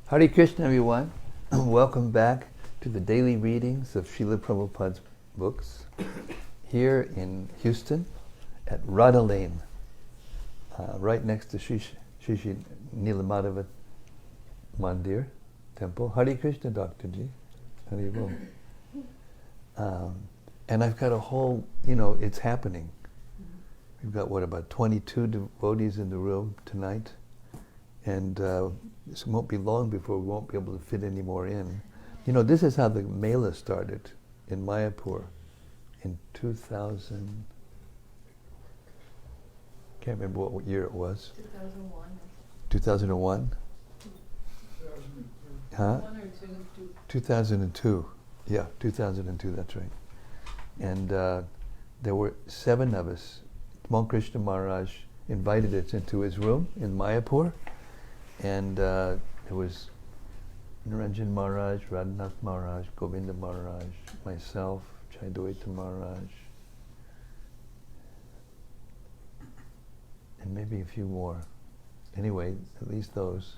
Hare Krishna, everyone. Welcome back to the daily readings of Srila Prabhupada's books here in Houston at Radha Lane, right next to Shri Nilamadava Mandir Temple. Hare Krishna, Dr. G. Hare Bol. And I've got a whole, it's happening. We've got, about 22 devotees in the room tonight. And it won't be long before we won't be able to fit any more in. This is how the Mela started in Mayapur in 2000. Can't remember what year it was. 2001. 2001? Huh? 1 or 2? 2002. Yeah, 2002, that's right. And there were 7 of us. Mon Krishna Maharaj invited us into his room in Mayapur. And it was Niranjan Maharaj, Radhanath Maharaj, Govinda Maharaj, myself, Chaitanya Maharaj, and maybe a few more. Anyway, at least those.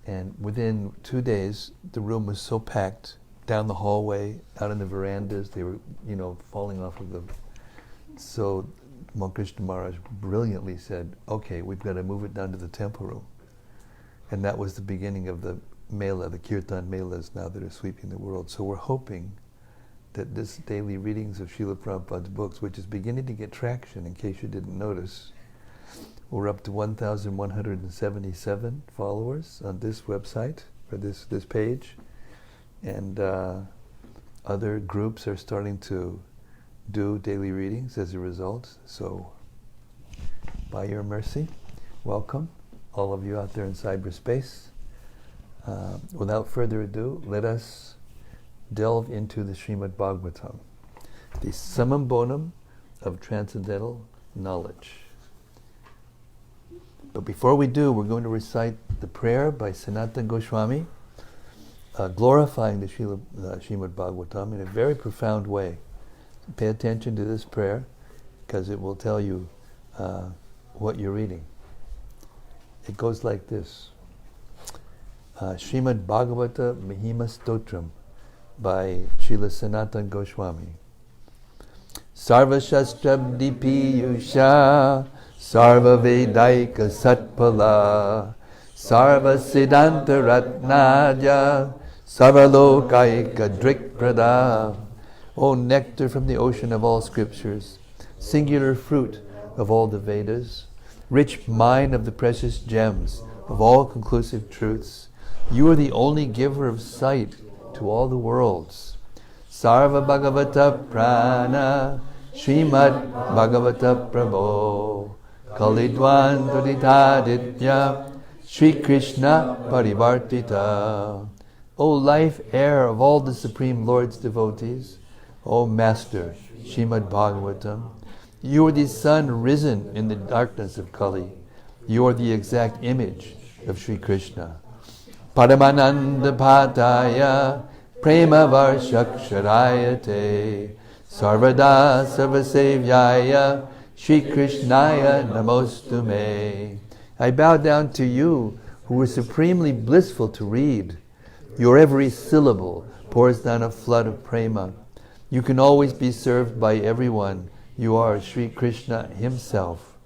And within 2 days, the room was so packed, down the hallway, out in the verandas, they were, falling off of them. So Krishna Maharaj brilliantly said, okay, we've got to move it down to the temple room. And that was the beginning of the Mela, the Kirtan Melas now that are sweeping the world. So we're hoping that this daily readings of Srila Prabhupada's books, which is beginning to get traction, in case you didn't notice, we're up to 1,177 followers on this website, or this page. And other groups are starting to do daily readings as a result. So, by your mercy, welcome, all of you out there in cyberspace. Without further ado, let us delve into the Srimad-Bhagavatam, the summum bonum of transcendental knowledge. But before we do, we're going to recite the prayer by Sanatana Goswami, glorifying the Srimad-Bhagavatam in a very profound way. Pay attention to this prayer, because it will tell you what you're reading. It goes like this. Srimad-Bhagavata Mahima Stotram by Srila Sanatana Goswami. Sarva Shastrabdi Piyusha Sarva Vedaika Satpala Sarva Siddhanta Ratnaja Sarva Lokaika Drikprada. O nectar from the ocean of all scriptures, singular fruit of all the Vedas, rich mine of the precious gems of all conclusive truths, you are the only giver of sight to all the worlds. Sarva Bhagavata Prana Srimad Bhagavata Prabho Kalidwan Tuditaditya Sri Krishna Parivartita. O life air of all the Supreme Lord's devotees, O Master Srimad Bhagavatam, you are the sun risen in the darkness of Kali. You are the exact image of Sri Krishna. Paramananda Bhataya Prema Varshaksharayate Sarvada Sarvasevyaya Sri Krishnaya Namostume. I bow down to you, who are supremely blissful to read. Your every syllable pours down a flood of prema. You can always be served by everyone. You are Sri Krishna himself.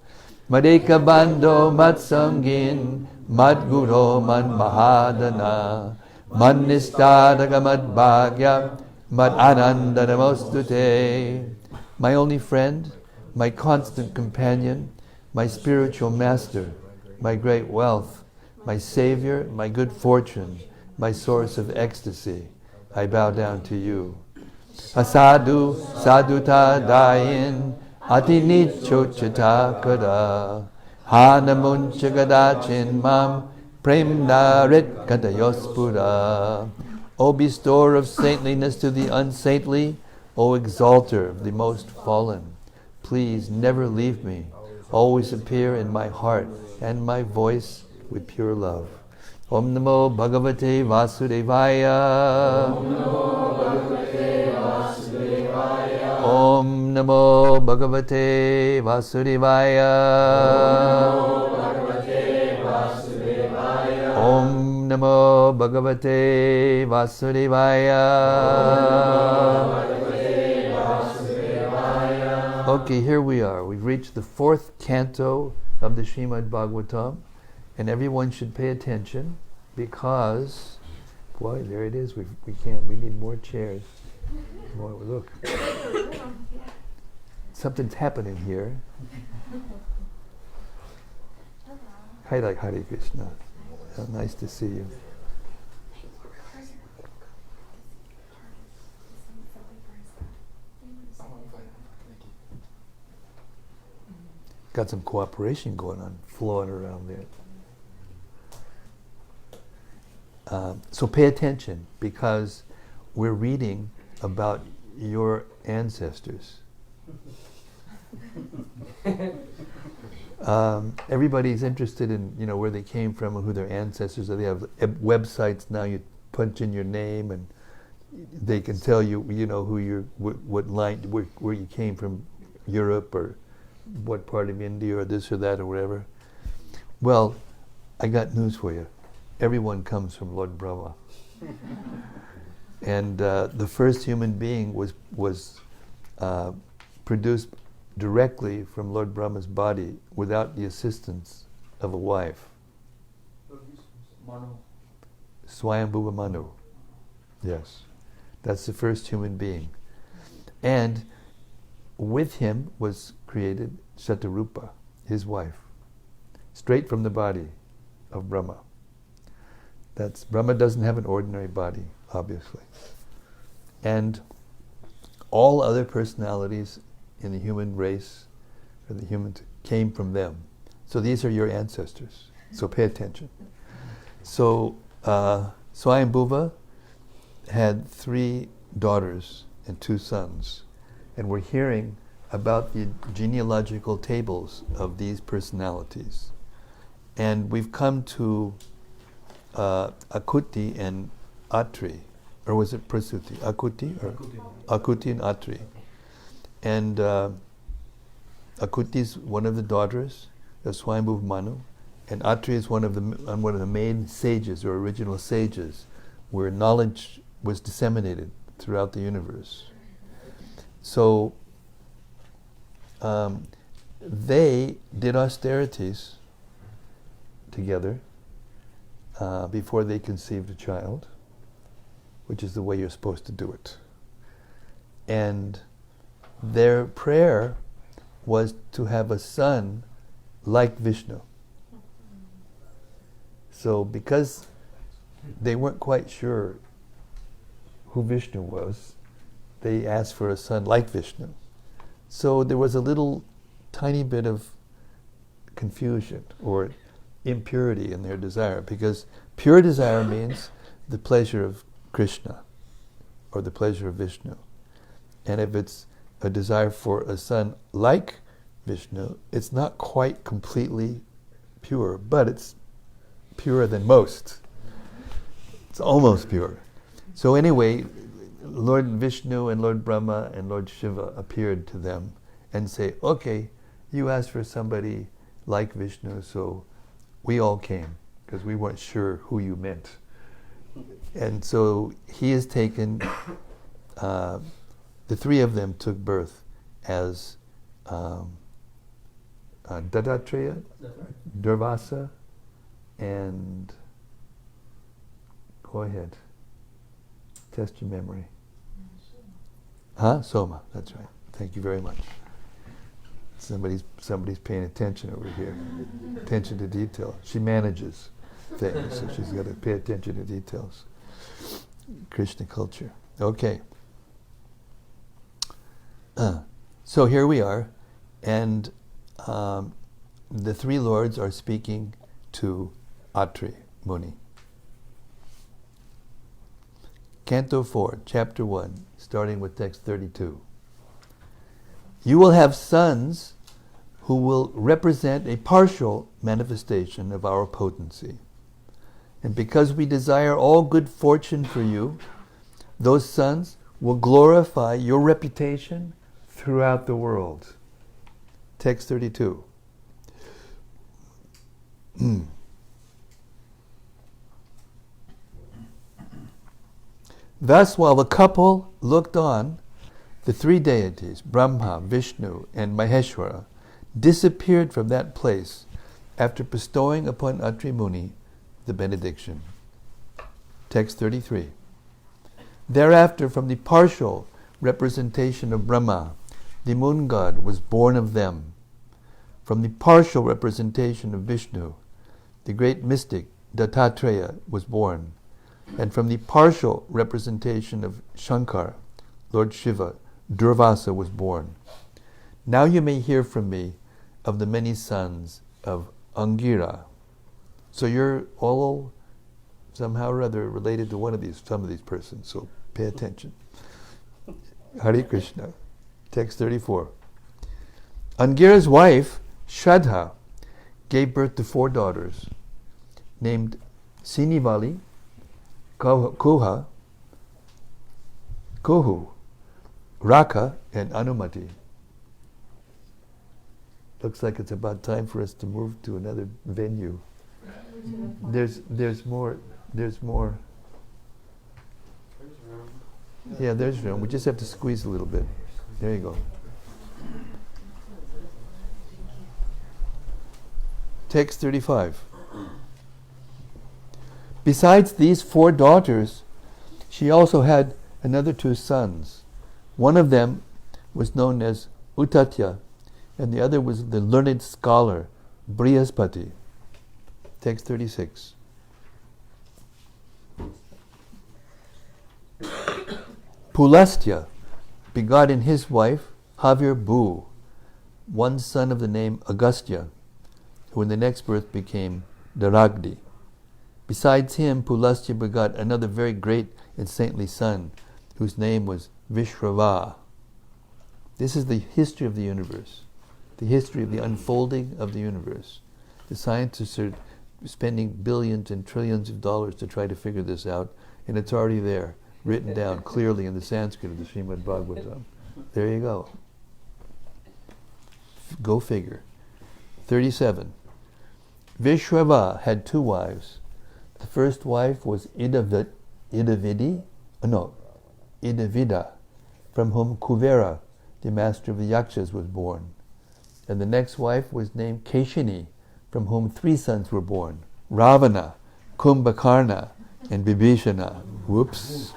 Madeka Bando Matsangin Madguro Man Mahadana Manistadaga Madbhagya Mad Ananda Namostute. My only friend, my constant companion, my spiritual master, my great wealth, my savior, my good fortune, my source of ecstasy, I bow down to you. Asadu saduta dayin ati nichochita kada hanamuncha gadachin mam premnarit kadayospura. O bestower of saintliness to the unsaintly, O exalter of the most fallen, please never leave me. Always appear in my heart and my voice with pure love. Om Namo Bhagavate Vasudevaya. Om Namo Bhagavate Vasudevaya. Om Namo Bhagavate Vasudevaya. Om Namo Bhagavate Vasudevaya. Okay, here we are. We've reached the 4th canto of the Srimad-Bhagavatam, and everyone should pay attention because, boy, there it is. We need more chairs. Boy, look. Something's happening here. Hare Krishna. Oh, nice to see you. Got some cooperation going on, flowing around there. So pay attention because we're reading about your ancestors. Everybody's interested in where they came from and who their ancestors are. They have websites now. You punch in your name and they can tell you who you're, what line, where you came from, Europe or what part of India or this or that or whatever. Well, I got news for you. Everyone comes from Lord Brahma. And the first human being was produced directly from Lord Brahma's body without the assistance of a wife. Manu. Swayambhuva Manu. Yes. That's the first human being. And with him was created Shatarupa, his wife, straight from the body of Brahma. Brahma doesn't have an ordinary body, obviously. And all other personalities in the human race, or the humans, came from them. So these are your ancestors. So pay attention. So Swayambhuva had 3 daughters and 2 sons. And we're hearing about the genealogical tables of these personalities. And we've come to Akuti and Atri. Or was it Prasuti? Akuti? Akuti and Atri. And Akuti is one of the daughters of Swayambhuva Manu, and Atri is one of the main sages or original sages, where knowledge was disseminated throughout the universe. So they did austerities together before they conceived a child, which is the way you're supposed to do it. And their prayer was to have a son like Vishnu. So because they weren't quite sure who Vishnu was, they asked for a son like Vishnu. So there was a little tiny bit of confusion or impurity in their desire, because pure desire means the pleasure of Krishna or the pleasure of Vishnu. And if it's a desire for a son like Vishnu, it's not quite completely pure, but it's purer than most. It's almost pure. So anyway, Lord Vishnu and Lord Brahma and Lord Shiva appeared to them and say, okay, you asked for somebody like Vishnu, so we all came, because we weren't sure who you meant. And so he has taken, the 3 of them took birth as Dattatreya, Durvasa, and go ahead, test your memory. Soma, that's right. Thank you very much. Somebody's paying attention over here. Attention to detail. She manages things, so she's got to pay attention to details. Krishna culture. Okay. So here we are, and the 3 lords are speaking to Atri Muni. Canto 4, Chapter 1, starting with text 32. You will have sons who will represent a partial manifestation of our potency. And because we desire all good fortune for you, those sons will glorify your reputation throughout the world. Text 32. Thus, while the couple looked on, the three deities, Brahma, Vishnu, and Maheshwara, disappeared from that place after bestowing upon Atri Muni the benediction. Text 33. Thereafter, from the partial representation of Brahma, the moon god was born of them. From the partial representation of Vishnu, the great mystic Dattatreya was born. And from the partial representation of Shankar, Lord Shiva, Durvasa was born. Now you may hear from me of the many sons of Angira. So you're all somehow or other related to some of these persons, so pay attention. Hare Krishna. Text 34. Angira's wife, Shraddha, gave birth to 4 daughters, named Sinivali, Kuhu, Raka, and Anumati. Looks like it's about time for us to move to another venue. There's more. Yeah, there's room. We just have to squeeze a little bit. There you go. Text 35. Besides these 4 daughters, she also had another 2 sons. One of them was known as Uttatya, and the other was the learned scholar, Brihaspati. Text 36. Pulastya begot in his wife Havir Bhu, one son of the name Agastya, who in the next birth became Daragdi. Besides him, Pulastya begot another very great and saintly son, whose name was Vishrava. This is the history of the universe, the history of the unfolding of the universe. The scientists are spending billions and trillions of dollars to try to figure this out, and it's already there, written down clearly in the Sanskrit of the Srimad-Bhagavatam. There you go. Go figure. 37. Vishrava had 2 wives. The first wife was Idavida, from whom Kuvera, the master of the Yakshas, was born. And the next wife was named Keshini, from whom 3 sons were born: Ravana, Kumbhakarna, and Vibhishana. Whoops.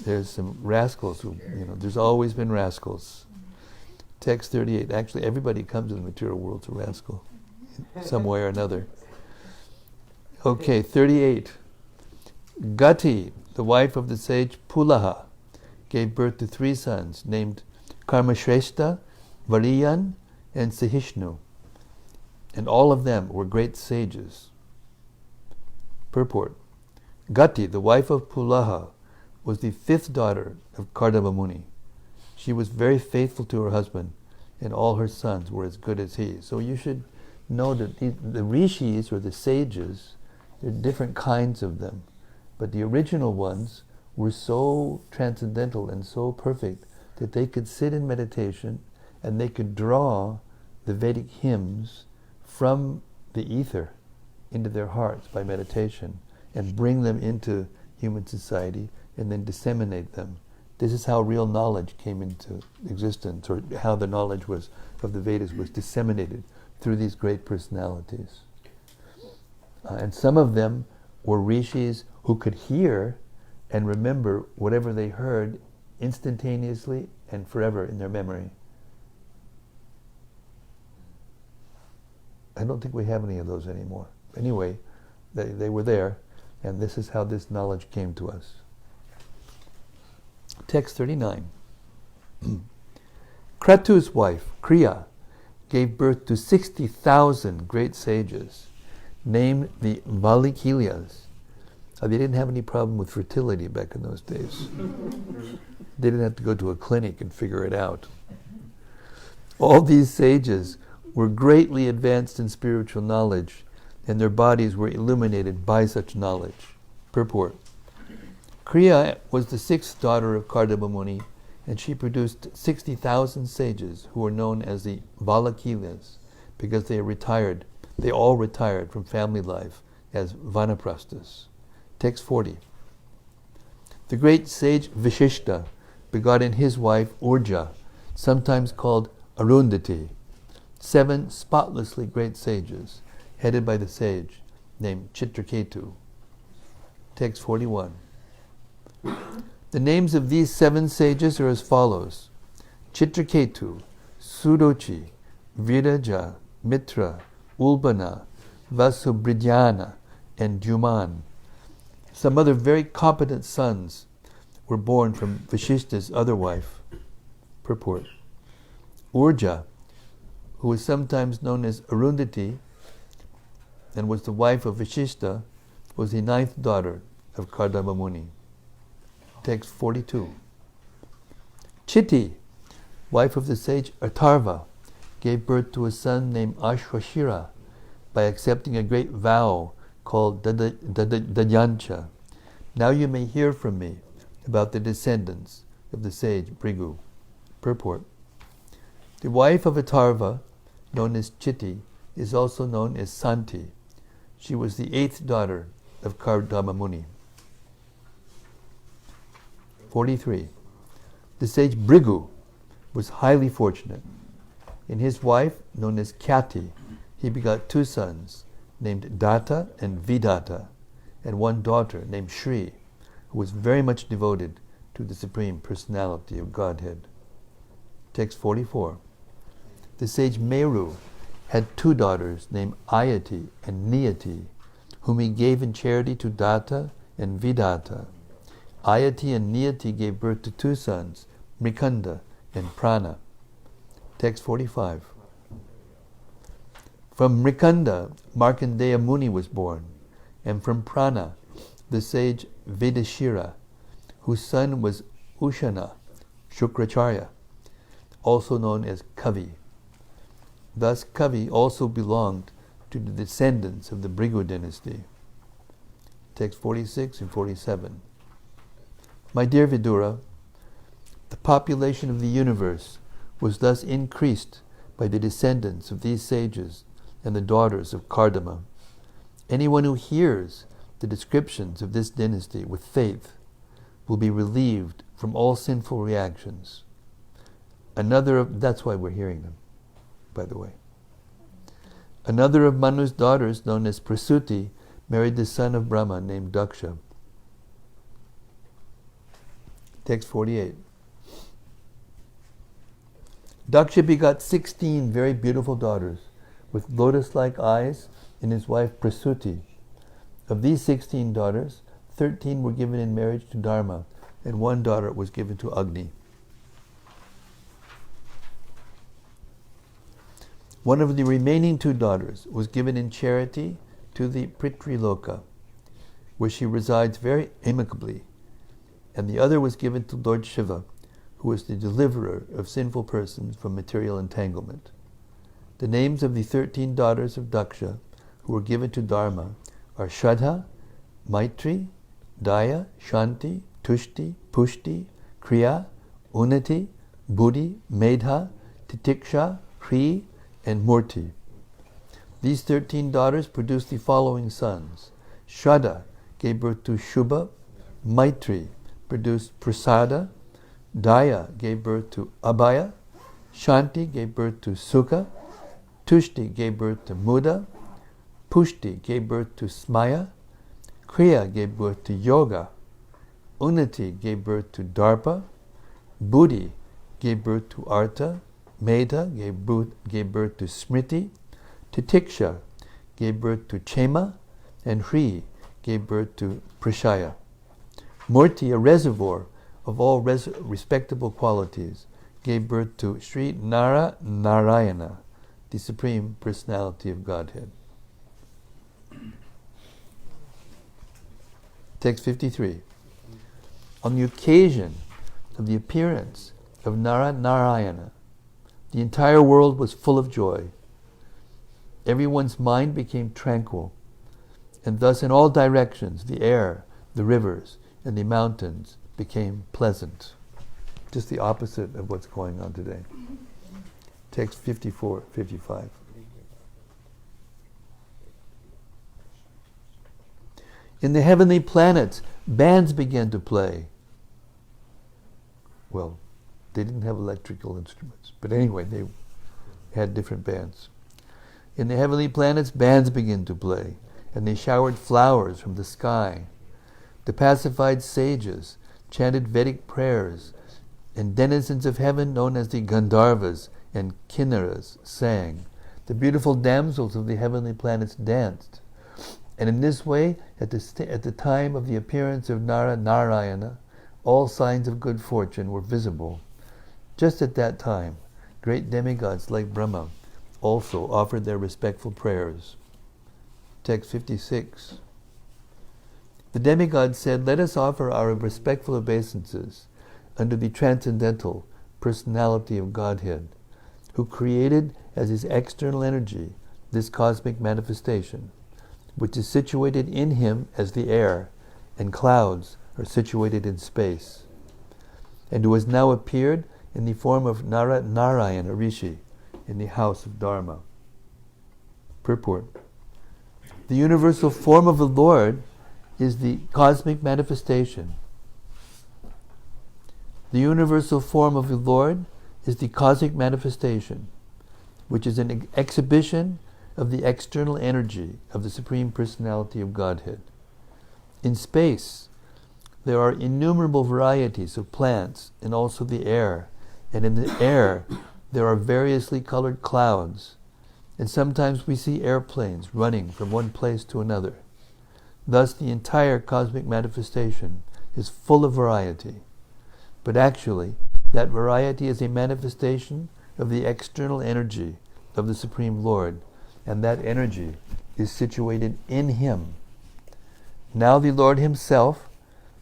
There's some rascals who, there's always been rascals. Text 38. Actually, everybody comes in the material world's a rascal, some way or another. Okay, 38. Gati, the wife of the sage Pulaha, gave birth to 3 sons named Karmashrestha, Variyan, and Sahishnu. And all of them were great sages. Purport. Gati, the wife of Pulaha, was the 5th daughter of Kardama Muni. She was very faithful to her husband, and all her sons were as good as he. So you should know that the rishis, or the sages, there are different kinds of them. But the original ones were so transcendental and so perfect that they could sit in meditation and they could draw the Vedic hymns from the ether into their hearts by meditation and bring them into human society and then disseminate them. This is how real knowledge came into existence, or how the knowledge was of the Vedas was disseminated through these great personalities. And some of them were rishis who could hear and remember whatever they heard instantaneously and forever in their memory. I don't think we have any of those anymore. Anyway, they were there, and this is how this knowledge came to us. Text 39. Kratu's wife, Kriya, gave birth to 60,000 great sages, named the Valikilyas. They didn't have any problem with fertility back in those days. They didn't have to go to a clinic and figure it out. All these sages were greatly advanced in spiritual knowledge, and their bodies were illuminated by such knowledge. Purport. Kriya was the 6th daughter of Kardama Muni, and she produced 60,000 sages who were known as the Valakilas because they all retired from family life as vanaprasthas. Text 40. The great sage Vishishta begot in his wife Urja, sometimes called Arundhati, 7 spotlessly great sages, headed by the sage named Chitraketu. Text 41. The names of these 7 sages are as follows: Chitraketu, Sudochi, Viraja, Mitra, Ulbana, Vasubhridhyana, and Juman. Some other very competent sons were born from Vashishta's other wife. Purport. Urja, who was sometimes known as Arundhati and was the wife of Vashishta, was the 9th daughter of Kardama Muni. Text 42. Chitti, wife of the sage Atharva, gave birth to a son named Ashwashira by accepting a great vow called Dayancha. Now you may hear from me about the descendants of the sage Bhrigu. Purport. The wife of Atharva, known as Chitti, is also known as Santi. She was the 8th daughter of Kardama Muni. 43. The sage Bhrigu was highly fortunate. In his wife, known as Kyati, he begot 2 sons, named Datta and Vidatta, and 1 daughter named Shri, who was very much devoted to the Supreme Personality of Godhead. Text 44. The sage Meru had 2 daughters named Ayati and Niyati, whom he gave in charity to Datta and Vidatta. Ayati and Niyati gave birth to 2 sons, Mrikanda and Prana. Text 45. From Mrikanda, Markandeya Muni was born, and from Prana, the sage Vedashira, whose son was Ushana, Shukracharya, also known as Kavi. Thus Kavi also belonged to the descendants of the Bhrigu dynasty. Text 46 and 47. My dear Vidura, the population of the universe was thus increased by the descendants of these sages and the daughters of Kardama. Anyone who hears the descriptions of this dynasty with faith will be relieved from all sinful reactions. That's why we're hearing them, by the way. Another of Manu's daughters, known as Prasuti, married the son of Brahma named Daksha. Text 48. Daksha begot 16 very beautiful daughters with lotus-like eyes and his wife Prasuti. Of these 16 daughters, 13 were given in marriage to Dharma, and 1 daughter was given to Agni. One of the remaining 2 daughters was given in charity to the Pritriloka, where she resides very amicably, and the other was given to Lord Shiva, who is the deliverer of sinful persons from material entanglement. The names of the 13 daughters of Daksha, who were given to Dharma, are Shraddha, Maitri, Daya, Shanti, Tushti, Pushti, Kriya, Unnati, Buddhi, Medha, Titiksha, Hri, and Murti. These 13 daughters produced the following sons. Shraddha gave birth to Shubha, Maitri produced Prasada, Daya gave birth to Abhaya, Shanti gave birth to Sukha, Tushti gave birth to Muda, Pushti gave birth to Smaya, Kriya gave birth to Yoga, Unnati gave birth to Darpa, Buddhi gave birth to Artha, Medha gave birth to Smriti, Titiksha gave birth to Chema, and Hri gave birth to Prashaya. Murti, a reservoir of all respectable qualities, gave birth to Sri Narayana, the Supreme Personality of Godhead. Text 53. On the occasion of the appearance of Narayana, the entire world was full of joy. Everyone's mind became tranquil, and thus in all directions the air, the rivers, and the mountains became pleasant. Just the opposite of what's going on today. Text 54, 55. In the heavenly planets, bands began to play, Well, they didn't have electrical instruments, but anyway, they had different bands. In the heavenly planets, bands began to play, and they showered flowers from the sky. The pacified sages chanted Vedic prayers, and denizens of heaven, known as the Gandharvas and Kinnaras, sang. The beautiful damsels of the heavenly planets danced. And in this way, at the time of the appearance of Narayana, all signs of good fortune were visible. Just at that time, great demigods like Brahma also offered their respectful prayers. Text 56. The demigods said, "Let us offer our respectful obeisances under the transcendental personality of Godhead, who created as his external energy this cosmic manifestation, which is situated in him as the air and clouds are situated in space, and who has now appeared in the form of Narayana Rishi in the house of Dharma." Purport. The universal form of the Lord is the cosmic manifestation. The universal form of the Lord is the cosmic manifestation, which is an exhibition of the external energy of the Supreme Personality of Godhead. In space, there are innumerable varieties of plants and also the air, and in the air there are variously colored clouds, and sometimes we see airplanes running from one place to another. Thus the entire cosmic manifestation is full of variety, but actually that variety is a manifestation of the external energy of the Supreme Lord, and that energy is situated in him. Now the Lord himself,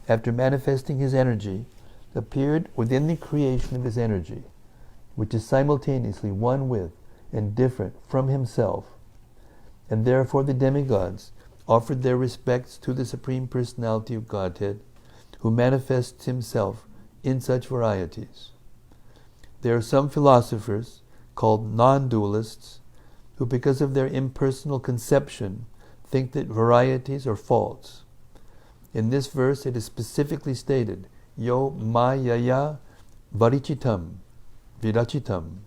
after manifesting his energy, appeared within the creation of his energy, which is simultaneously one with and different from himself, and therefore the demigods offered their respects to the Supreme Personality of Godhead, who manifests himself in such varieties. There are some philosophers, called non-dualists, who because of their impersonal conception think that varieties are false. In this verse it is specifically stated, Yo mayaya varichitam, virachitam.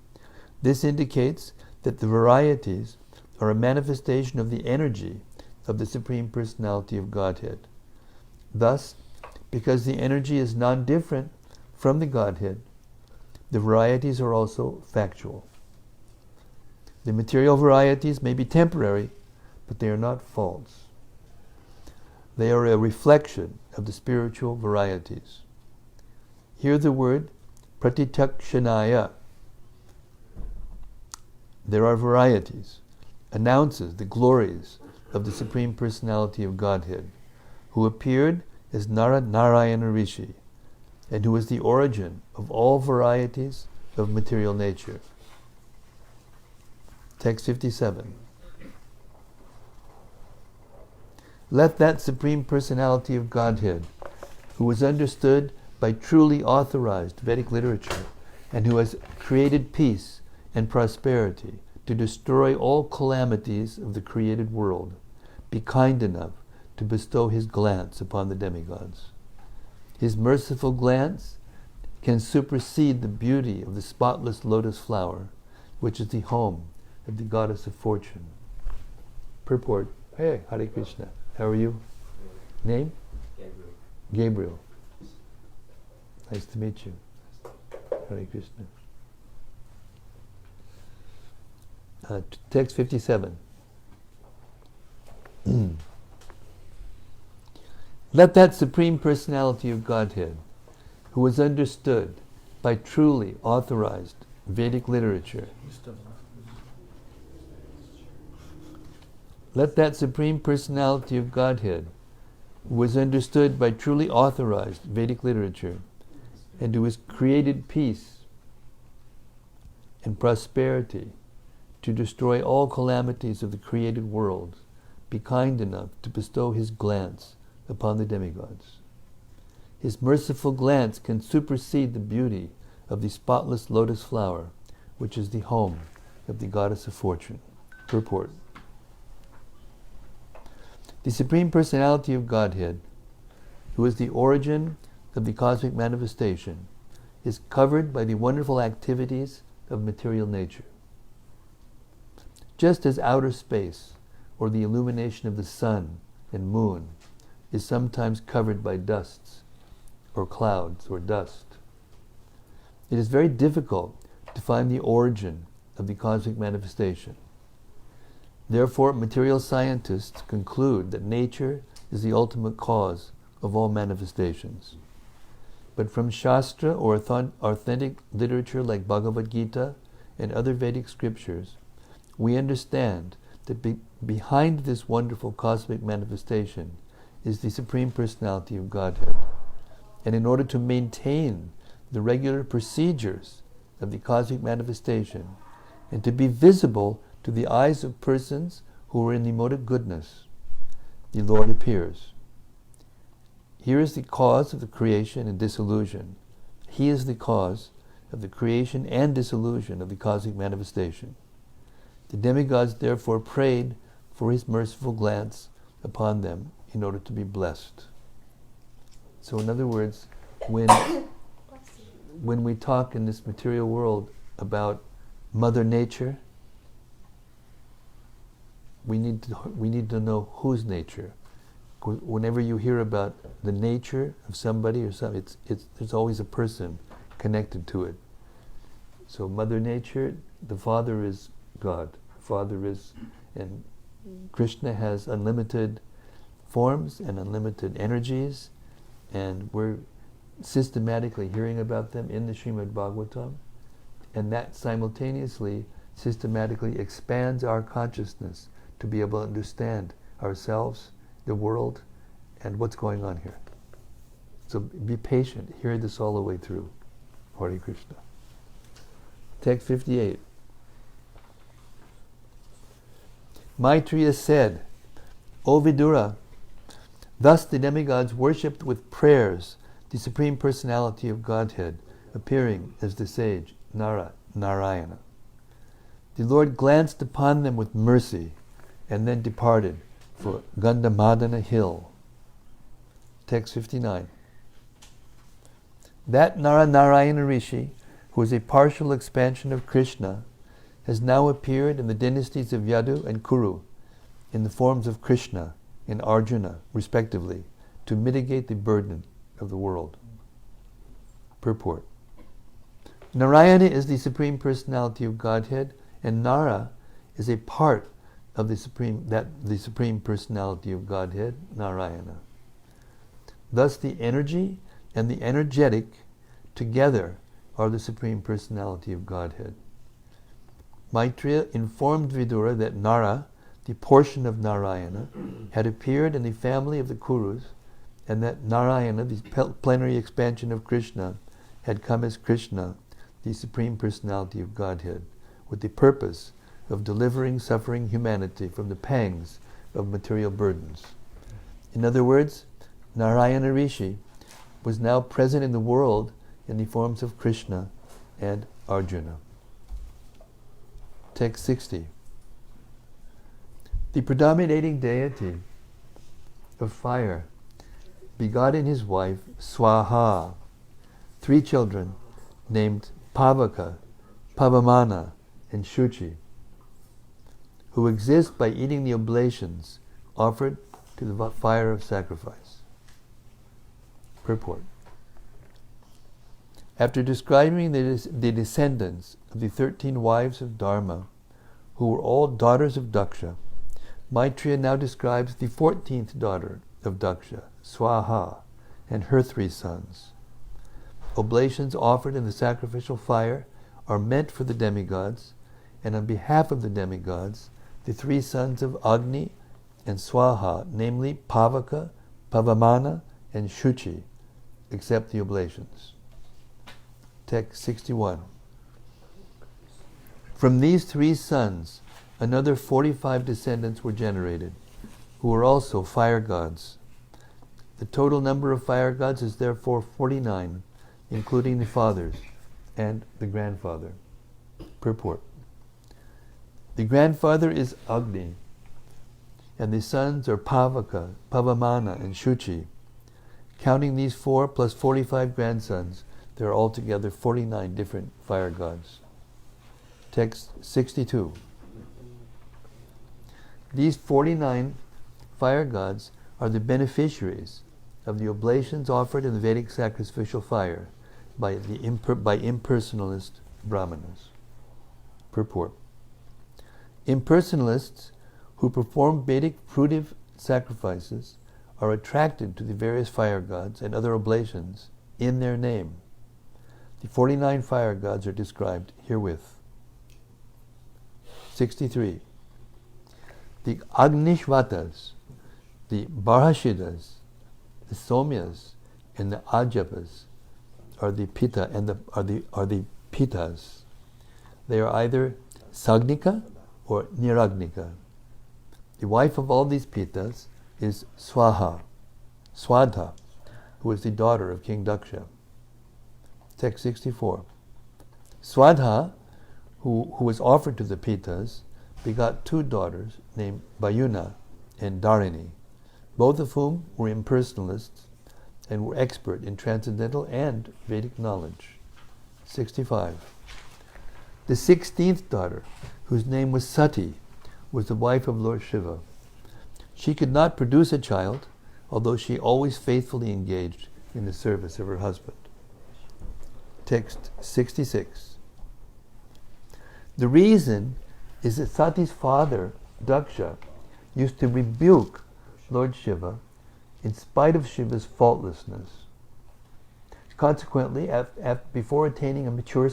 This indicates that the varieties are a manifestation of the energy of the Supreme Personality of Godhead. Thus, because the energy is non-different from the Godhead, the varieties are also factual. The material varieties may be temporary, but they are not false. They are a reflection of the spiritual varieties. Here the word pratitakshanaya, there are varieties, announces the glories of the Supreme Personality of Godhead, who appeared as Narayana Rishi, and who is the origin of all varieties of material nature. Text 57. Let that Supreme Personality of Godhead, who was understood by truly authorized Vedic literature, and who has created peace and prosperity to destroy all calamities of the created world, be kind enough to bestow his glance upon the demigods. His merciful glance can supersede the beauty of the spotless lotus flower, which is the home of the goddess of fortune. Purport. Hey, Hare Krishna. How are you? Name? Gabriel. Gabriel. Nice to meet you. Hare Krishna. Text 57. Let that Supreme Personality of Godhead, who is understood by truly authorized Vedic literature, let that Supreme Personality of Godhead, who is understood by truly authorized Vedic literature, and who has created peace and prosperity to destroy all calamities of the created world, be kind enough to bestow his glance upon the demigods. His merciful glance can supersede the beauty of the spotless lotus flower, which is the home of the goddess of fortune. Purport. The Supreme Personality of Godhead, who is the origin of the cosmic manifestation, is covered by the wonderful activities of material nature. Just as outer space, or the illumination of the sun and moon, is sometimes covered by dusts, or clouds, or dust. It is very difficult to find the origin of the cosmic manifestation. Therefore, material scientists conclude that nature is the ultimate cause of all manifestations. But from Shastra or authentic literature like Bhagavad Gita and other Vedic scriptures, we understand that behind this wonderful cosmic manifestation is the Supreme Personality of Godhead. And in order to maintain the regular procedures of the cosmic manifestation and to be visible to the eyes of persons who are in the mode of goodness, the Lord appears. Here is the cause of the creation and dissolution. He is the cause of the creation and dissolution of the cosmic manifestation. The demigods therefore prayed for his merciful glance upon them in order to be blessed. So in other words, when we talk in this material world about Mother Nature, we need to know whose nature. Whenever you hear about the nature of somebody or something, there's always a person connected to it. So Mother Nature, the Father is God. Father is, and Krishna has unlimited forms and unlimited energies, and we're systematically hearing about them in the Srimad-Bhagavatam, and that simultaneously systematically expands our consciousness to be able to understand ourselves, the world, and what's going on here. So be patient, hear this all the way through. Hare Krishna. Text 58. Maitreya said, O Vidura, thus the demigods worshipped with prayers the Supreme Personality of Godhead, appearing as the sage Narayana. The Lord glanced upon them with mercy and then departed for Gandhamadana hill. Text 59. That Narayana Rishi, who is a partial expansion of Krishna, has now appeared in the dynasties of Yadu and Kuru in the forms of Krishna and Arjuna, respectively, to mitigate the burden of the world. Purport. Narayana is the Supreme Personality of Godhead, and Nara is a part of the Supreme Personality of Godhead, Narayana. Thus the energy and the energetic together are the Supreme Personality of Godhead. Maitreya informed Vidura that Nara, the portion of Narayana, had appeared in the family of the Kurus, and that Narayana, the plenary expansion of Krishna, had come as Krishna, the Supreme Personality of Godhead, with the purpose of delivering suffering humanity from the pangs of material burdens. In other words, Narayana Rishi was now present in the world in the forms of Krishna and Arjuna. Text 60. The predominating deity of fire begot in his wife Swaha 3 children named Pavaka, Pavamana, and Shuchi, who exist by eating the oblations offered to the fire of sacrifice. Purport. After describing the descendants of the 13 wives of Dharma, who were all daughters of Daksha, Maitreya now describes the 14th daughter of Daksha, Swaha, and her 3 sons. Oblations offered in the sacrificial fire are meant for the demigods, and on behalf of the demigods, the 3 sons of Agni and Swaha, namely Pavaka, Pavamana, and Shuchi, accept the oblations. Text 61. From these 3 sons, another 45 descendants were generated, who were also fire gods. The total number of fire gods is therefore 49, including the fathers and the grandfather. Purport. The grandfather is Agni, and the sons are Pavaka, Pavamana, and Shuchi. Counting these 4 plus 45 grandsons, There are altogether 49 different fire gods. Text 62. These 49 fire gods are the beneficiaries of the oblations offered in the Vedic sacrificial fire by impersonalist brahmanas. Purport. Impersonalists who perform Vedic fruitive sacrifices are attracted to the various fire gods and other oblations in their name. The 49 fire gods are described herewith. 63. The Agnishvatas, the Barhashidas, the Somyas, and the Ajapas are the Pitta and are the Pittas. They are either Sagnika or Niragnika. The wife of all these Pittas is Swadha, who is the daughter of King Daksha. Text 64. Swadha, who was offered to the Pittas, begot 2 daughters named Bayuna and Dharini, both of whom were impersonalists and were expert in transcendental and Vedic knowledge. 65. The 16th daughter, whose name was Sati, was the wife of Lord Shiva. She could not produce a child, although she always faithfully engaged in the service of her husband. Text 66. The reason is that Sati's father, Daksha, used to rebuke Lord Shiva in spite of Shiva's faultlessness. Consequently, before attaining a mature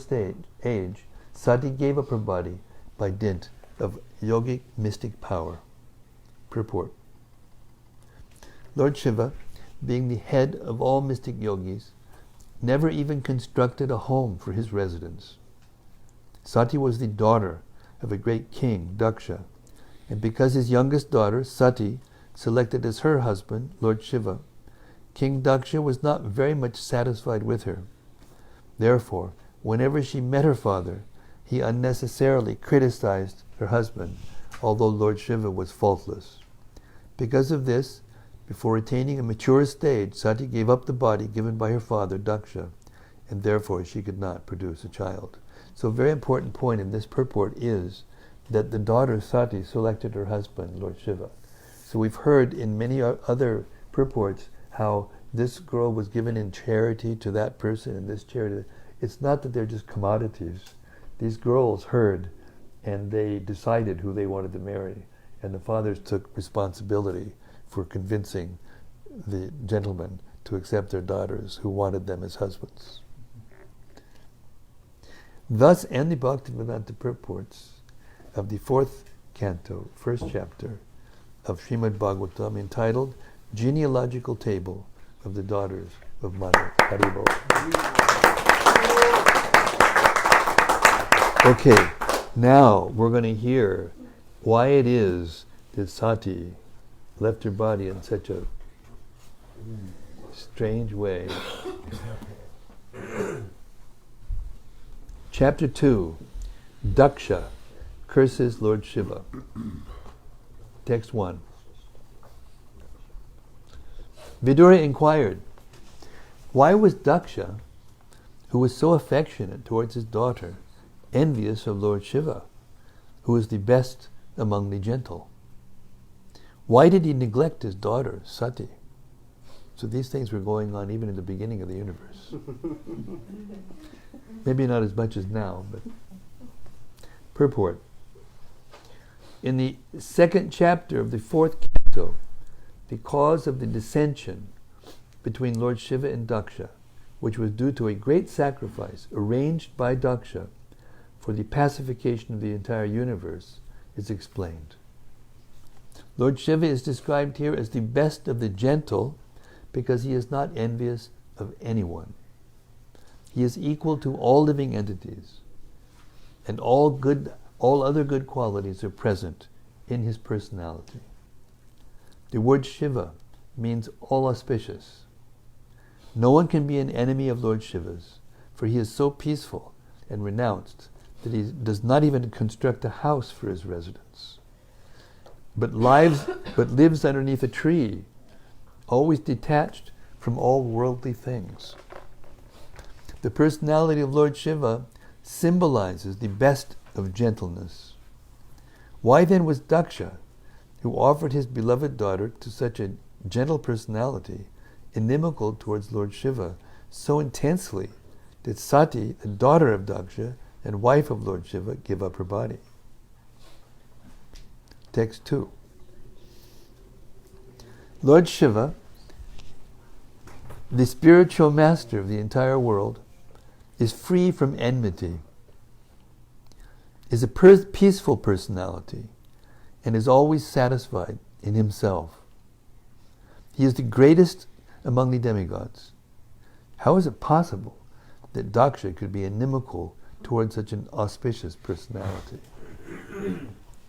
age, Sati gave up her body by dint of yogic mystic power. Purport. Lord Shiva, being the head of all mystic yogis, never even constructed a home for his residence. Sati was the daughter of a great king, Daksha, and because his youngest daughter, Sati, selected as her husband, Lord Shiva, King Daksha was not very much satisfied with her. Therefore, whenever she met her father, he unnecessarily criticized her husband, although Lord Shiva was faultless. Because of this, before attaining a mature stage, Sati gave up the body given by her father, Daksha, and therefore she could not produce a child. So a very important point in this purport is that the daughter Sati selected her husband, Lord Shiva. So we've heard in many other purports how this girl was given in charity to that person and this charity. It's not that they're just commodities. These girls heard and they decided who they wanted to marry, and the fathers took responsibility for convincing the gentlemen to accept their daughters who wanted them as husbands. Thus end the Bhaktivedanta purports of the 4th canto, 1st chapter of Srimad-Bhagavatam, entitled Genealogical Table of the Daughters of Manu. Haribol. Okay, now we're going to hear why it is that Sati left her body in such a strange way. Chapter 2, Daksha curses Lord Shiva. Text 1. Vidura inquired, why was Daksha, who was so affectionate towards his daughter, envious of Lord Shiva, who is the best among the gentle? Why did he neglect his daughter, Sati? So these things were going on even in the beginning of the universe. Maybe not as much as now, but... Purport. In the 2nd chapter of the 4th canto, the cause of the dissension between Lord Shiva and Daksha, which was due to a great sacrifice arranged by Daksha for the pacification of the entire universe, is explained. Lord Shiva is described here as the best of the gentle because he is not envious of anyone. He is equal to all living entities, and all other good qualities are present in his personality. The word Shiva means all auspicious. No one can be an enemy of Lord Shiva's, for he is so peaceful and renounced that he does not even construct a house for his residence, but lives underneath a tree, always detached from all worldly things. The personality of Lord Shiva symbolizes the best of gentleness. Why then was Daksha, who offered his beloved daughter to such a gentle personality, inimical towards Lord Shiva so intensely that Sati, the daughter of Daksha and wife of Lord Shiva, give up her body? Text 2. Lord Shiva, the spiritual master of the entire world, is free from enmity, is a peaceful personality, and is always satisfied in himself. He is the greatest among the demigods. How is it possible that Daksha could be inimical towards such an auspicious personality?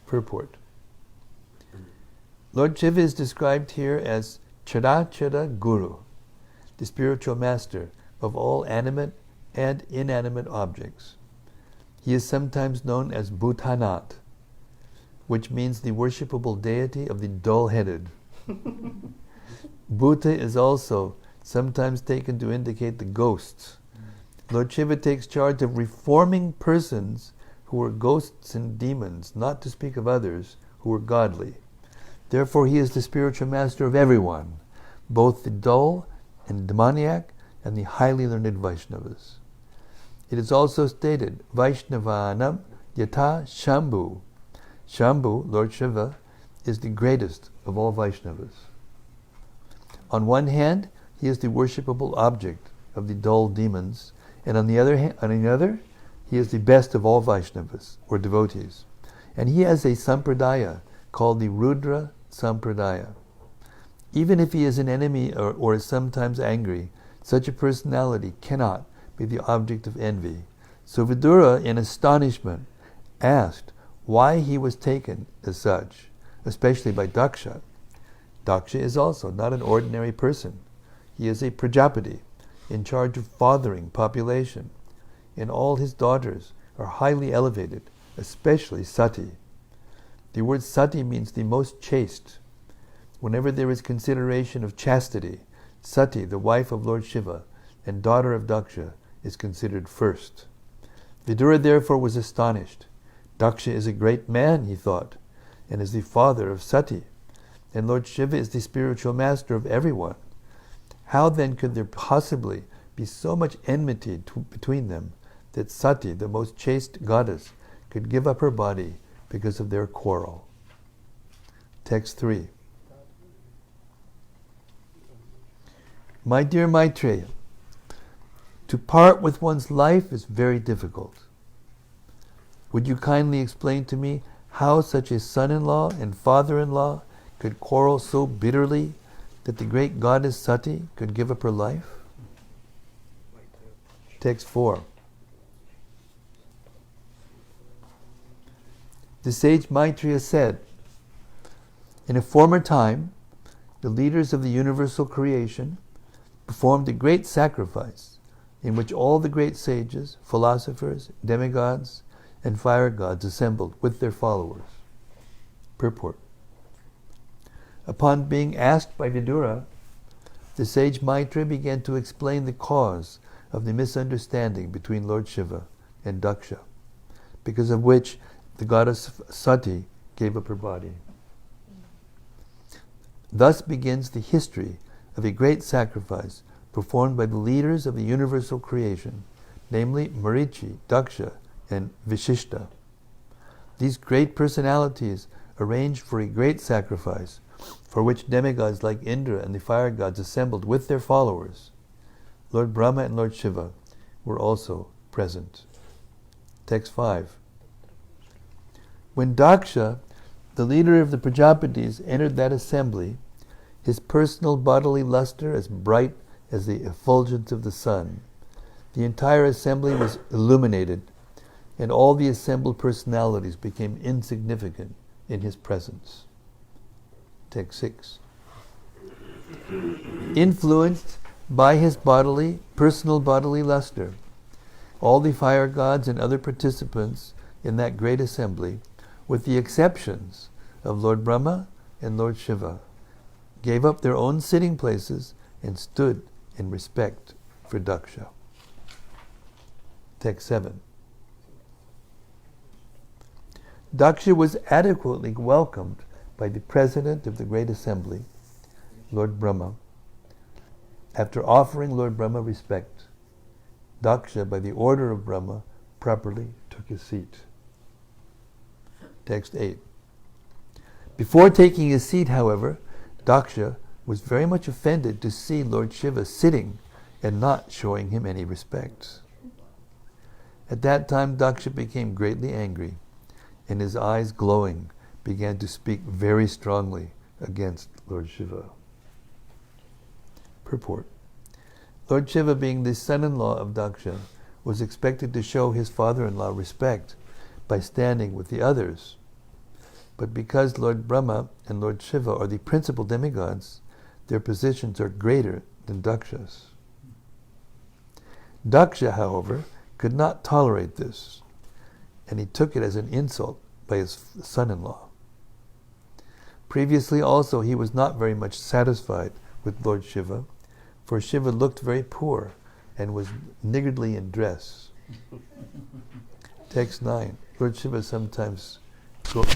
Purport. Lord Shiva is described here as Charachara Guru, the spiritual master of all animate and inanimate objects. He is sometimes known as Bhutanath, which means the worshipable deity of the dull-headed. Bhuta is also sometimes taken to indicate the ghosts. Lord Shiva takes charge of reforming persons who were ghosts and demons, not to speak of others who were godly. Therefore, he is the spiritual master of everyone, both the dull and demoniac and the highly learned Vaishnavas. It is also stated, Vaishnavanam Yatha Shambhu. Shambhu, Lord Shiva, is the greatest of all Vaishnavas. On one hand, he is the worshipable object of the dull demons, and on the other, he is the best of all Vaishnavas, or devotees. And he has a sampradaya called the Rudra Sampradaya. Even if he is an enemy or is sometimes angry, such a personality cannot be the object of envy. So Vidura, in astonishment, asked why he was taken as such, especially by Daksha. Daksha is also not an ordinary person. He is a Prajapati, in charge of fathering population, and all his daughters are highly elevated, especially Sati. The word Sati means the most chaste. Whenever there is consideration of chastity, Sati, the wife of Lord Shiva and daughter of Daksha, is considered first. Vidura therefore was astonished. Daksha is a great man, he thought, and is the father of Sati, and Lord Shiva is the spiritual master of everyone. How then could there possibly be so much enmity between them that Sati, the most chaste goddess, could give up her body because of their quarrel? Text 3. My dear Maitreya, to part with one's life is very difficult. Would you kindly explain to me how such a son-in-law and father-in-law could quarrel so bitterly that the great goddess Sati could give up her life? Text 4. The sage Maitreya said, in a former time, the leaders of the universal creation performed a great sacrifice in which all the great sages, philosophers, demigods, and fire gods assembled with their followers. Purport. Upon being asked by Vidura, the sage Maitreya began to explain the cause of the misunderstanding between Lord Shiva and Daksha, because of which the goddess Sati gave up her body. Thus begins the history of a great sacrifice performed by the leaders of the universal creation, namely Marichi, Daksha, and Vishishta. These great personalities arranged for a great sacrifice, for which demigods like Indra and the fire gods assembled with their followers. Lord Brahma and Lord Shiva were also present. Text 5. When Daksha, the leader of the Prajapatis, entered that assembly, his personal bodily luster as bright as the effulgence of the sun, the entire assembly was illuminated, and all the assembled personalities became insignificant in his presence. Text 6. Influenced by his personal bodily luster, all the fire gods and other participants in that great assembly, with the exceptions of Lord Brahma and Lord Shiva, gave up their own sitting places and stood in respect for Daksha. Text 7. Daksha was adequately welcomed by the president of the Great Assembly, Lord Brahma. After offering Lord Brahma respect, Daksha, by the order of Brahma, properly took his seat. Text 8. Before taking his seat, however, Daksha was very much offended to see Lord Shiva sitting and not showing him any respect. At that time, Daksha became greatly angry, and his eyes glowing began to speak very strongly against Lord Shiva. Purport. Lord Shiva, being the son-in-law of Daksha, was expected to show his father-in-law respect by standing with the others. But because Lord Brahma and Lord Shiva are the principal demigods, their positions are greater than Daksha's. Daksha, however, could not tolerate this, and he took it as an insult by his son-in-law. Previously also he was not very much satisfied with Lord Shiva, for Shiva looked very poor and was niggardly in dress. Text 9. Lord Shiva sometimes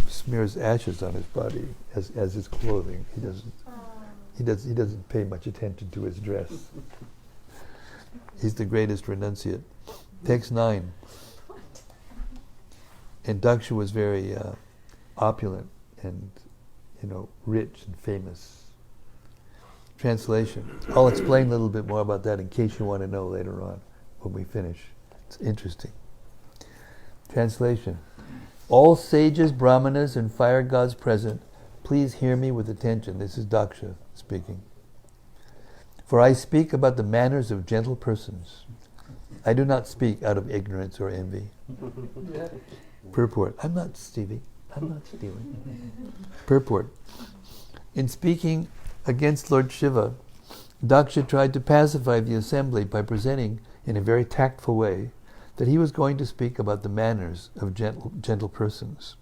smears ashes on his body as his clothing. He doesn't pay much attention to his dress. He's the greatest renunciate. Text 9. And Daksha was very opulent and, rich and famous. Translation. I'll explain a little bit more about that in case you want to know later on when we finish. It's interesting. Translation. All sages, brahmanas, and fire gods present, please hear me with attention. This is Daksha speaking. For I speak about the manners of gentle persons. I do not speak out of ignorance or envy. Purport. I'm not stealing. Purport. In speaking against Lord Shiva, Daksha tried to pacify the assembly by presenting in a very tactful way that he was going to speak about the manners of gentle persons,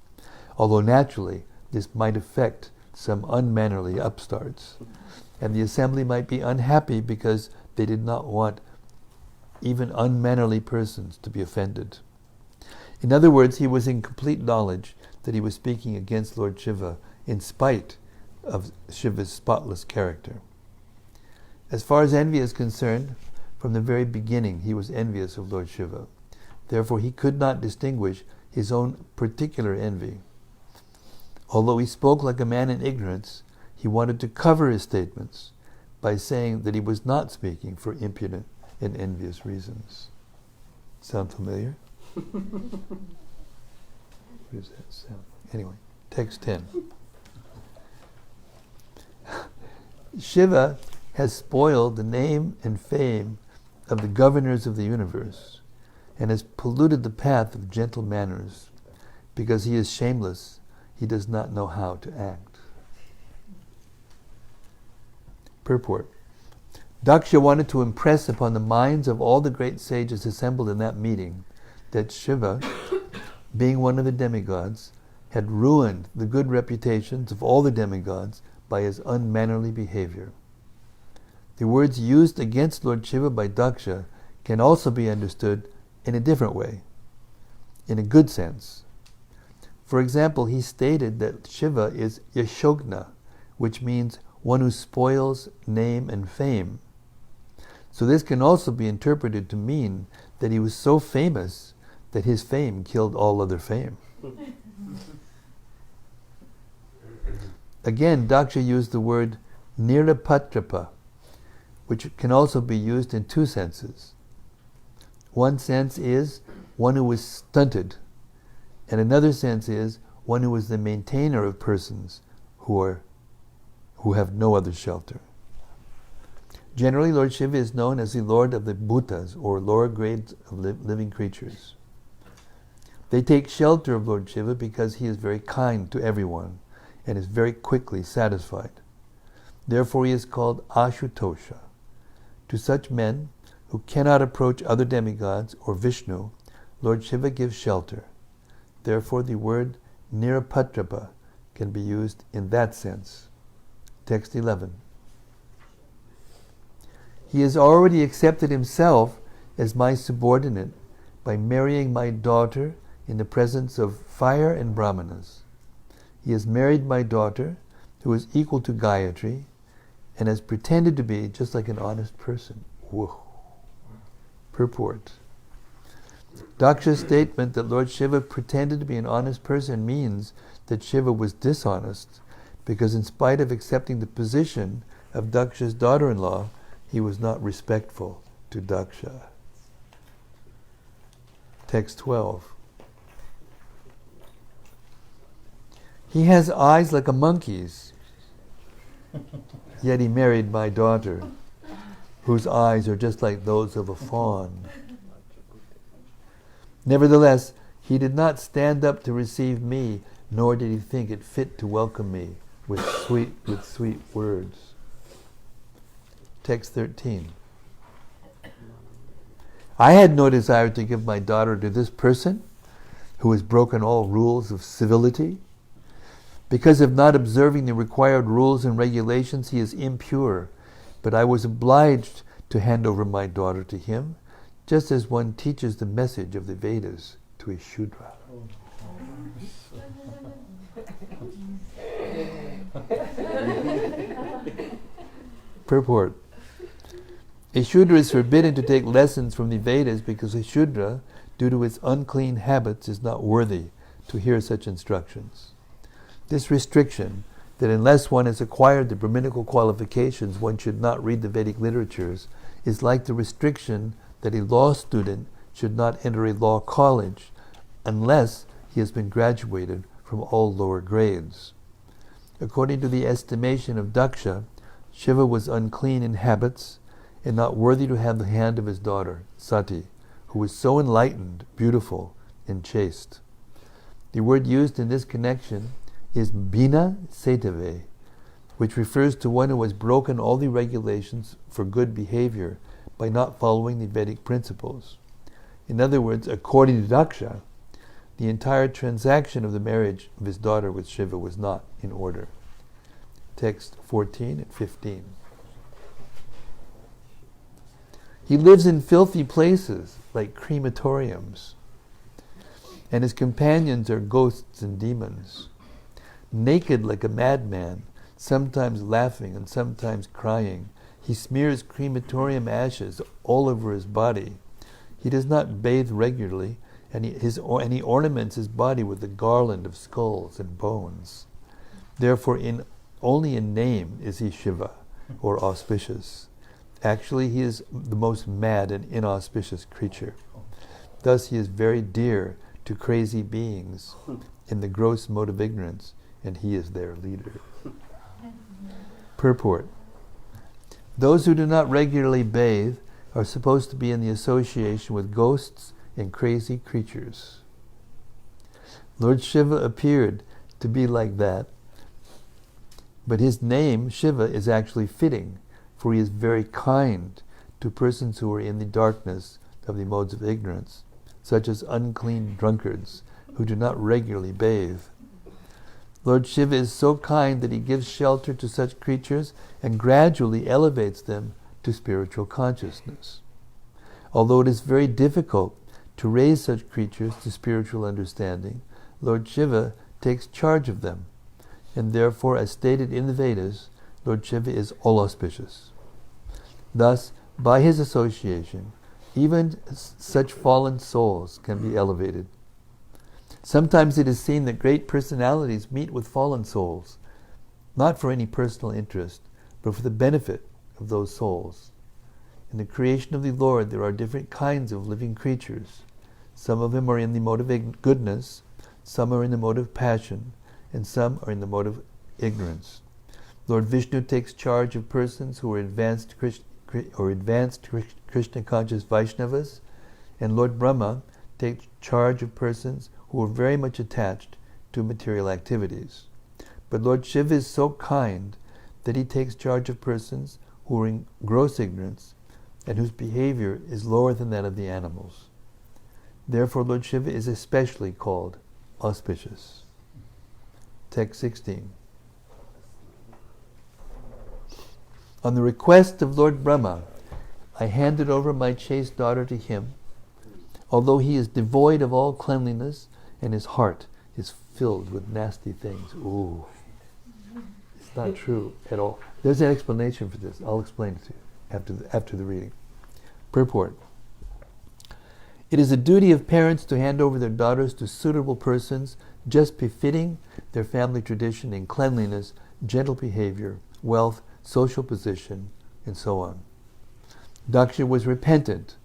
although naturally this might affect some unmannerly upstarts, and the assembly might be unhappy because they did not want even unmannerly persons to be offended. In other words, he was in complete knowledge that he was speaking against Lord Shiva in spite of Shiva's spotless character. As far as envy is concerned, from the very beginning he was envious of Lord Shiva. Therefore he could not distinguish his own particular envy. Although he spoke like a man in ignorance, he wanted to cover his statements by saying that he was not speaking for impudent and envious reasons. Sound familiar? What does that sound like? Anyway, text 10. Shiva has spoiled the name and fame of the governors of the universe and has polluted the path of gentle manners. Because he is shameless, he does not know how to act. Purport. Daksha wanted to impress upon the minds of all the great sages assembled in that meeting that Shiva, being one of the demigods, had ruined the good reputations of all the demigods by his unmannerly behavior. The words used against Lord Shiva by Daksha can also be understood in a different way, in a good sense. For example, he stated that Shiva is Yashogna, which means one who spoils name and fame. So this can also be interpreted to mean that he was so famous that his fame killed all other fame. Again, Daksha used the word nirapatrapa, which can also be used in two senses. One sense is one who is stunted, and another sense is one who is the maintainer of persons who have no other shelter. Generally, Lord Shiva is known as the Lord of the Bhutas, or lower grades of living creatures. They take shelter of Lord Shiva because he is very kind to everyone and is very quickly satisfied. Therefore he is called Ashutosha. To such men who cannot approach other demigods or Vishnu, Lord Shiva gives shelter. Therefore the word Nirapatrapa can be used in that sense. Text 11. He has already accepted himself as my subordinate by marrying my daughter in the presence of fire and brahmanas. He has married my daughter, who is equal to Gayatri, and has pretended to be just like an honest person. Whoa. Purport. Daksha's statement that Lord Shiva pretended to be an honest person means that Shiva was dishonest, because in spite of accepting the position of Daksha's daughter-in-law, he was not respectful to Daksha. Text 12. He has eyes like a monkey's, yet he married my daughter, whose eyes are just like those of a fawn. Nevertheless, he did not stand up to receive me, nor did he think it fit to welcome me with sweet words. Text 13. I had no desire to give my daughter to this person who has broken all rules of civility. Because of not observing the required rules and regulations, he is impure, but I was obliged to hand over my daughter to him, just as one teaches the message of the Vedas to a Shudra. Purport. A Shudra is forbidden to take lessons from the Vedas because a Shudra, due to its unclean habits, is not worthy to hear such instructions. This restriction, that unless one has acquired the Brahminical qualifications, one should not read the Vedic literatures, is like the restriction that a law student should not enter a law college unless he has been graduated from all lower grades. According to the estimation of Daksha, Shiva was unclean in habits and not worthy to have the hand of his daughter, Sati, who was so enlightened, beautiful, and chaste. The word used in this connection is Bina Setave, which refers to one who has broken all the regulations for good behavior by not following the Vedic principles. In other words, according to Daksha, the entire transaction of the marriage of his daughter with Shiva was not in order. Text 14 and 15. He lives in filthy places like crematoriums, and his companions are ghosts and demons. Naked like a madman, sometimes laughing and sometimes crying, he smears crematorium ashes all over his body. He does not bathe regularly, and he ornaments his body with a garland of skulls and bones. Therefore, only in name is he Shiva, or auspicious. Actually, he is the most mad and inauspicious creature. Thus, he is very dear to crazy beings in the gross mode of ignorance, and he is their leader. Purport. Those who do not regularly bathe are supposed to be in the association with ghosts and crazy creatures. Lord Shiva appeared to be like that, but his name, Shiva, is actually fitting, for he is very kind to persons who are in the darkness of the modes of ignorance, such as unclean drunkards who do not regularly bathe. Lord Shiva is so kind that he gives shelter to such creatures and gradually elevates them to spiritual consciousness. Although it is very difficult to raise such creatures to spiritual understanding, Lord Shiva takes charge of them, and therefore, as stated in the Vedas, Lord Shiva is all auspicious. Thus, by his association, even such fallen souls can be elevated. Sometimes it is seen that great personalities meet with fallen souls, not for any personal interest, but for the benefit of those souls. In the creation of the Lord, there are different kinds of living creatures. Some of them are in the mode of goodness, some are in the mode of passion, and some are in the mode of ignorance. Lord Vishnu takes charge of persons who are advanced Krishna-conscious Vaishnavas, and Lord Brahma takes charge of persons who are very much attached to material activities. But Lord Shiva is so kind that he takes charge of persons who are in gross ignorance and whose behavior is lower than that of the animals. Therefore, Lord Shiva is especially called auspicious. Text 16. On the request of Lord Brahma, I handed over my chaste daughter to him, although he is devoid of all cleanliness and his heart is filled with nasty things. Ooh. It's not true at all. There's an explanation for this. I'll explain it to you after the reading. Purport. It is the duty of parents to hand over their daughters to suitable persons just befitting their family tradition in cleanliness, gentle behavior, wealth, social position, and so on. Daksha was repentant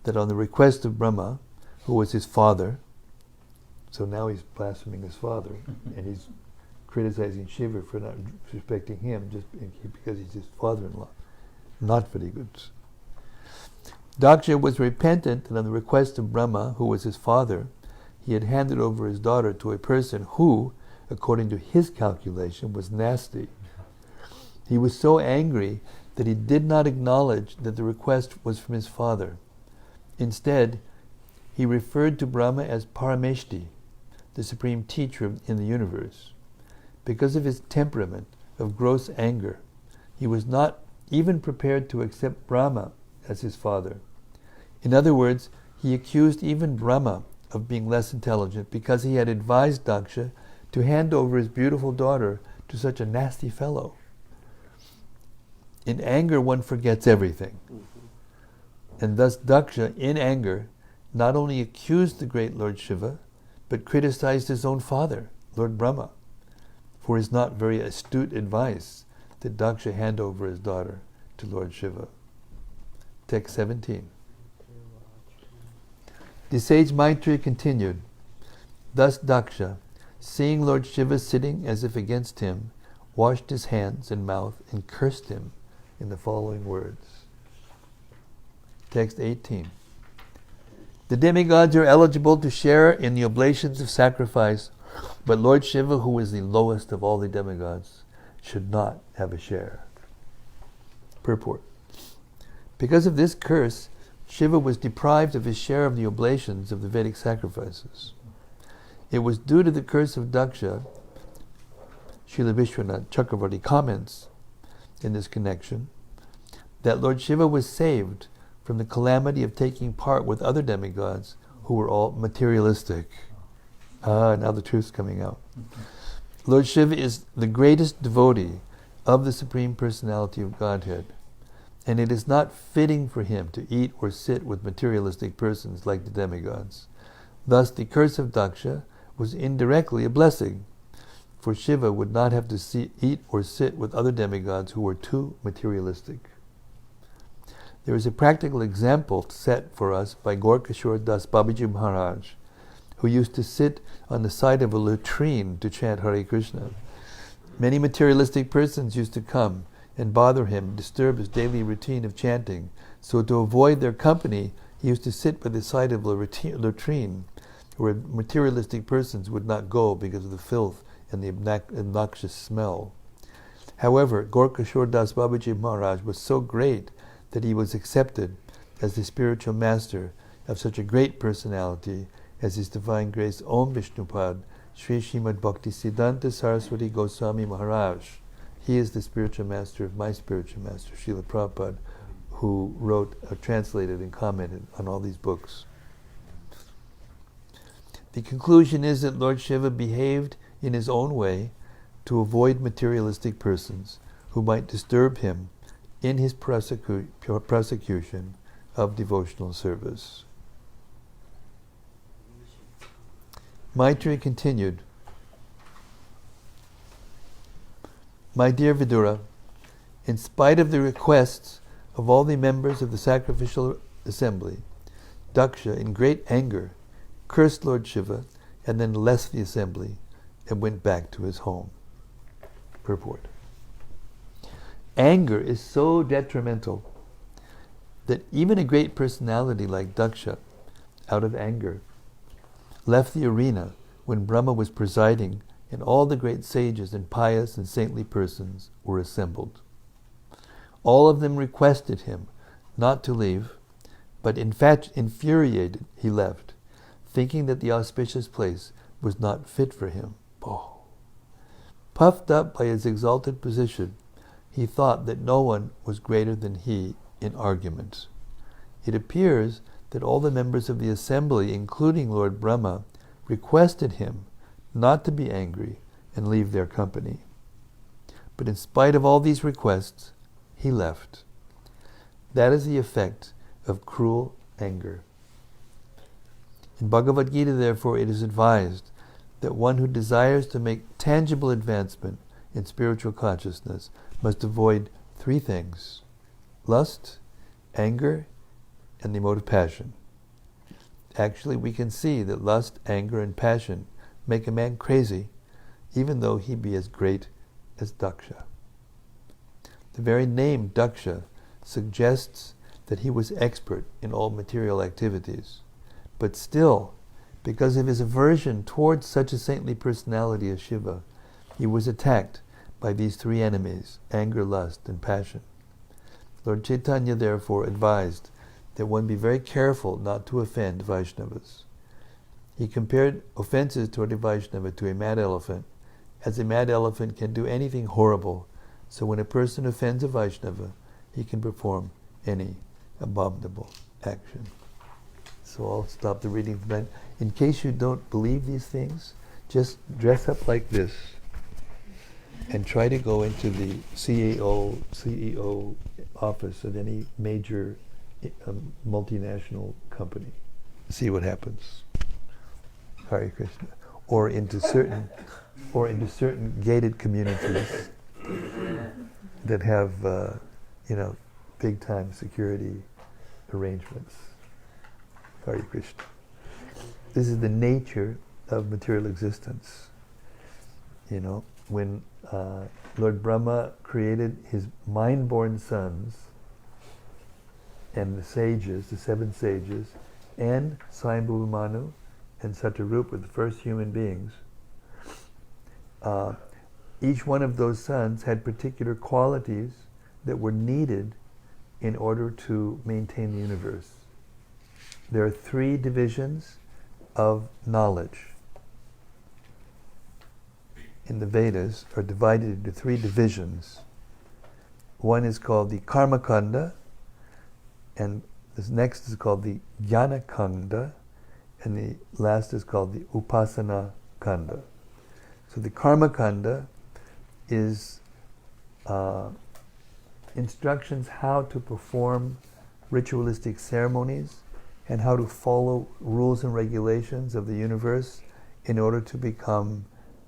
that on the request of Brahma, who was his father, so now he's blaspheming his father, and he's criticizing Shiva for not respecting him just because he's his father-in-law. Not very good. Daksha was repentant that on the request of Brahma, who was his father, he had handed over his daughter to a person who, according to his calculation, was nasty. He was so angry that he did not acknowledge that the request was from his father. Instead, he referred to Brahma as Parameshti, the supreme teacher in the universe. Because of his temperament of gross anger, he was not even prepared to accept Brahma as his father. In other words, he accused even Brahma of being less intelligent because he had advised Daksha to hand over his beautiful daughter to such a nasty fellow. In anger, one forgets everything. And thus Daksha, in anger, not only accused the great Lord Shiva, but criticized his own father, Lord Brahma, for his not very astute advice that Daksha hand over his daughter to Lord Shiva. Text 17. The sage Maitreya continued, thus Daksha, seeing Lord Shiva sitting as if against him, washed his hands and mouth and cursed him in the following words. Text 18. The demigods are eligible to share in the oblations of sacrifice, but Lord Shiva, who is the lowest of all the demigods, should not have a share. Purport. Because of this curse, Shiva was deprived of his share of the oblations of the Vedic sacrifices. It was due to the curse of Daksha, Srila Vishwanath Chakravarti comments in this connection, that Lord Shiva was saved from the calamity of taking part with other demigods who were all materialistic. Now the truth's coming out. Lord Shiva is the greatest devotee of the Supreme Personality of Godhead, and it is not fitting for him to eat or sit with materialistic persons like the demigods. Thus the curse of Daksha was indirectly a blessing, for Shiva would not have to eat or sit with other demigods who were too materialistic. There is a practical example set for us by Gaur-Kishore Das Babaji Maharaj, who used to sit on the side of a latrine to chant Hare Krishna. Many materialistic persons used to come and bother him, disturb his daily routine of chanting. So to avoid their company, he used to sit by the side of a latrine where materialistic persons would not go because of the filth and the obnoxious smell. However, Gaur-Kishore Das Babaji Maharaj was so great that he was accepted as the spiritual master of such a great personality as His Divine Grace Om Vishnupad Sri Srimad Bhakti Siddhanta Saraswati Goswami Maharaj. He is the spiritual master of my spiritual master, Srila Prabhupada, who wrote, translated and commented on all these books. The conclusion is that Lord Shiva behaved in his own way to avoid materialistic persons who might disturb him in his prosecution of devotional service. Maitreya continued, my dear Vidura, in spite of the requests of all the members of the sacrificial assembly, Daksha, in great anger, cursed Lord Shiva and then left the assembly and went back to his home. Purport. Anger is so detrimental that even a great personality like Daksha, out of anger, left the arena when Brahma was presiding and all the great sages and pious and saintly persons were assembled. All of them requested him not to leave, but infuriated he left, thinking that the auspicious place was not fit for him. Oh. Puffed up by his exalted position, he thought that no one was greater than he in arguments. It appears that all the members of the assembly, including Lord Brahma, requested him not to be angry and leave their company. But in spite of all these requests, he left. That is the effect of cruel anger. In Bhagavad Gita, therefore, it is advised that one who desires to make tangible advancement in spiritual consciousness must avoid three things: lust, anger, and the emotive passion. Actually, we can see that lust, anger, and passion make a man crazy, even though he be as great as Daksha. The very name Daksha suggests that he was expert in all material activities. But still, because of his aversion towards such a saintly personality as Shiva, he was attacked by these three enemies: anger, lust, and passion. Lord Chaitanya therefore advised that one be very careful not to offend Vaishnavas. He compared offenses toward a Vaishnava to a mad elephant, as a mad elephant can do anything horrible. So when a person offends a Vaishnava, he can perform any abominable action. So I'll stop the reading from that. In case you don't believe these things, just dress up like this and try to go into the CEO office of any major multinational company. See what happens. Hare Krishna. Or into certain gated communities that have big time security arrangements. Hare Krishna. This is the nature of material existence. When Lord Brahma created his mind-born sons and the sages, the 7 sages, and Swayambhuva Manu and Satarupa were the first human beings, each one of those sons had particular qualities that were needed in order to maintain the universe. There are 3 divisions of knowledge. In the Vedas are divided into 3 divisions. One is called the Karma Kanda, and this next is called the Jnana Kanda, and the last is called the Upasana Kanda. So the Karma Kanda is instructions how to perform ritualistic ceremonies and how to follow rules and regulations of the universe in order to become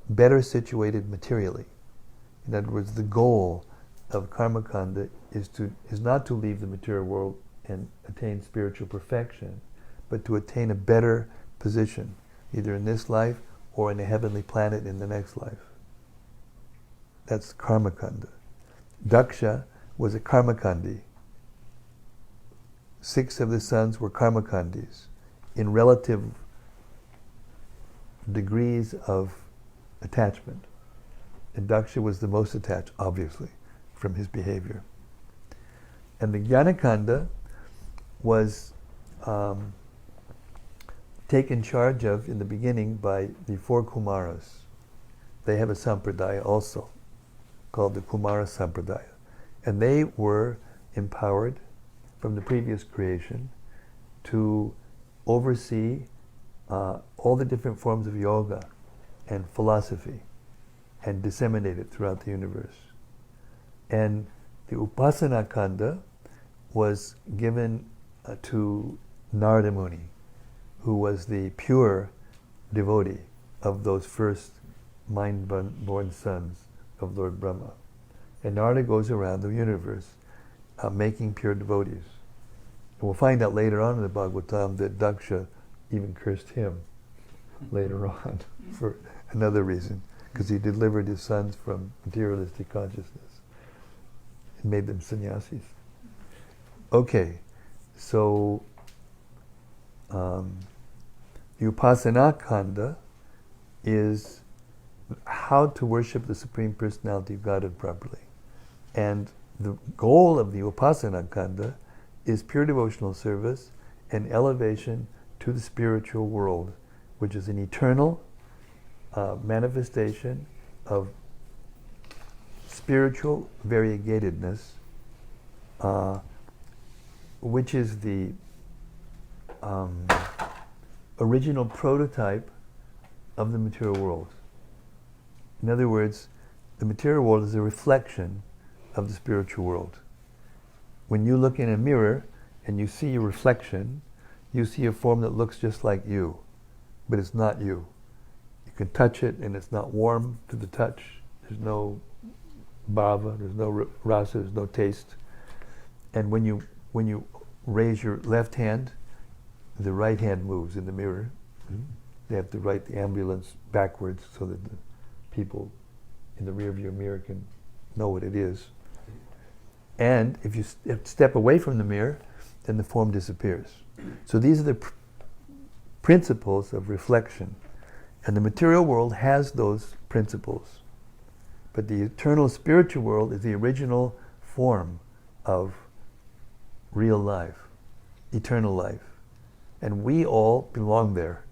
better situated materially. In other words, the goal of Karma Kanda is not to leave the material world and attain spiritual perfection, but to attain a better position, either in this life or in a heavenly planet in the next life. That's Karma Kanda. Daksha was a Karmakandi. 6 of the sons were Karmakandis in relative degrees of attachment. And Daksha was the most attached, obviously, from his behavior. And the Jnanakanda was taken charge of in the beginning by the 4 Kumaras. They have a sampradaya also, called the Kumara Sampradaya. And they were empowered from the previous creation to oversee all the different forms of yoga and philosophy and disseminate it throughout the universe. And the Upasana Kanda was given to Narada Muni, who was the pure devotee of those first mind-born sons of Lord Brahma. And Narada goes around the universe making pure devotees. And we'll find out later on in the Bhagavatam that Daksha even cursed him later on for another reason, because he delivered his sons from materialistic consciousness and made them sannyasis. Okay, so the Upasana Kanda is how to worship the Supreme Personality of Godhead properly. And the goal of the Upasana Kanda is pure devotional service and elevation to the spiritual world, which is an eternal manifestation of spiritual variegatedness, which is the original prototype of the material world. In other words, the material world is a reflection of the spiritual world. When you look in a mirror and you see your reflection, you see a form that looks just like you, but it's not you. You can touch it and it's not warm to the touch. There's no bhava, there's no rasa, there's no taste. And when you raise your left hand, the right hand moves in the mirror. They have to write the ambulance backwards so that the people in the rear view mirror can know what it is. And if you step away from the mirror, then the form disappears. So these are the principles of reflection. And the material world has those principles. But the eternal spiritual world is the original form of real life, eternal life. And we all belong there.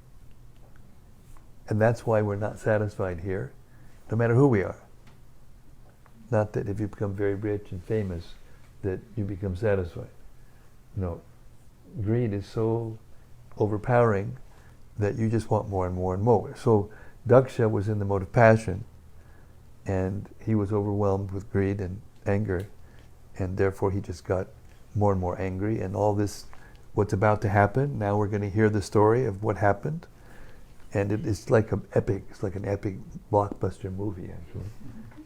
And that's why we're not satisfied here, no matter who we are. Not that if you become very rich and famous, that you become satisfied. No. Greed is so overpowering that you just want more and more and more. So Daksha was in the mode of passion, and he was overwhelmed with greed and anger, and therefore he just got more and more angry, and all this, what's about to happen, now we're going to hear the story of what happened, and it's like an epic blockbuster movie, actually.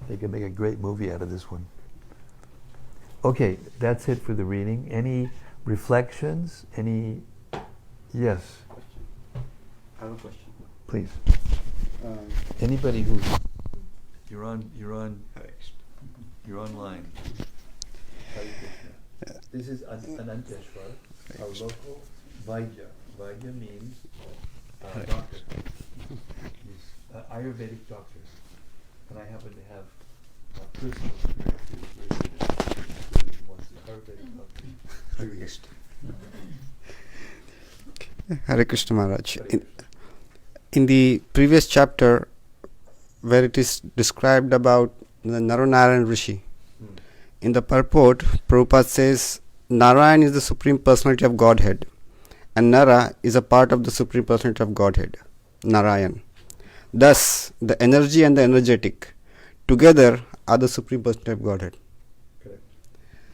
They can make a great movie out of this one. Okay, that's it for the reading. Any reflections? Any? Yes. I have a question. Please. Anybody who you're online. Hare Krishna. This is Ananteshwar, our local Vaidya. Vaidya means doctor. He's Ayurvedic doctor, and I happen to have a personal experience. Hare Krishna Maharaj. In the previous chapter, where it is described about the Narayana Rishi, in the purport, Prabhupada says, Narayan is the Supreme Personality of Godhead, and Nara is a part of the Supreme Personality of Godhead, Narayan. Thus, the energy and the energetic together are the Supreme Personality of Godhead. Correct.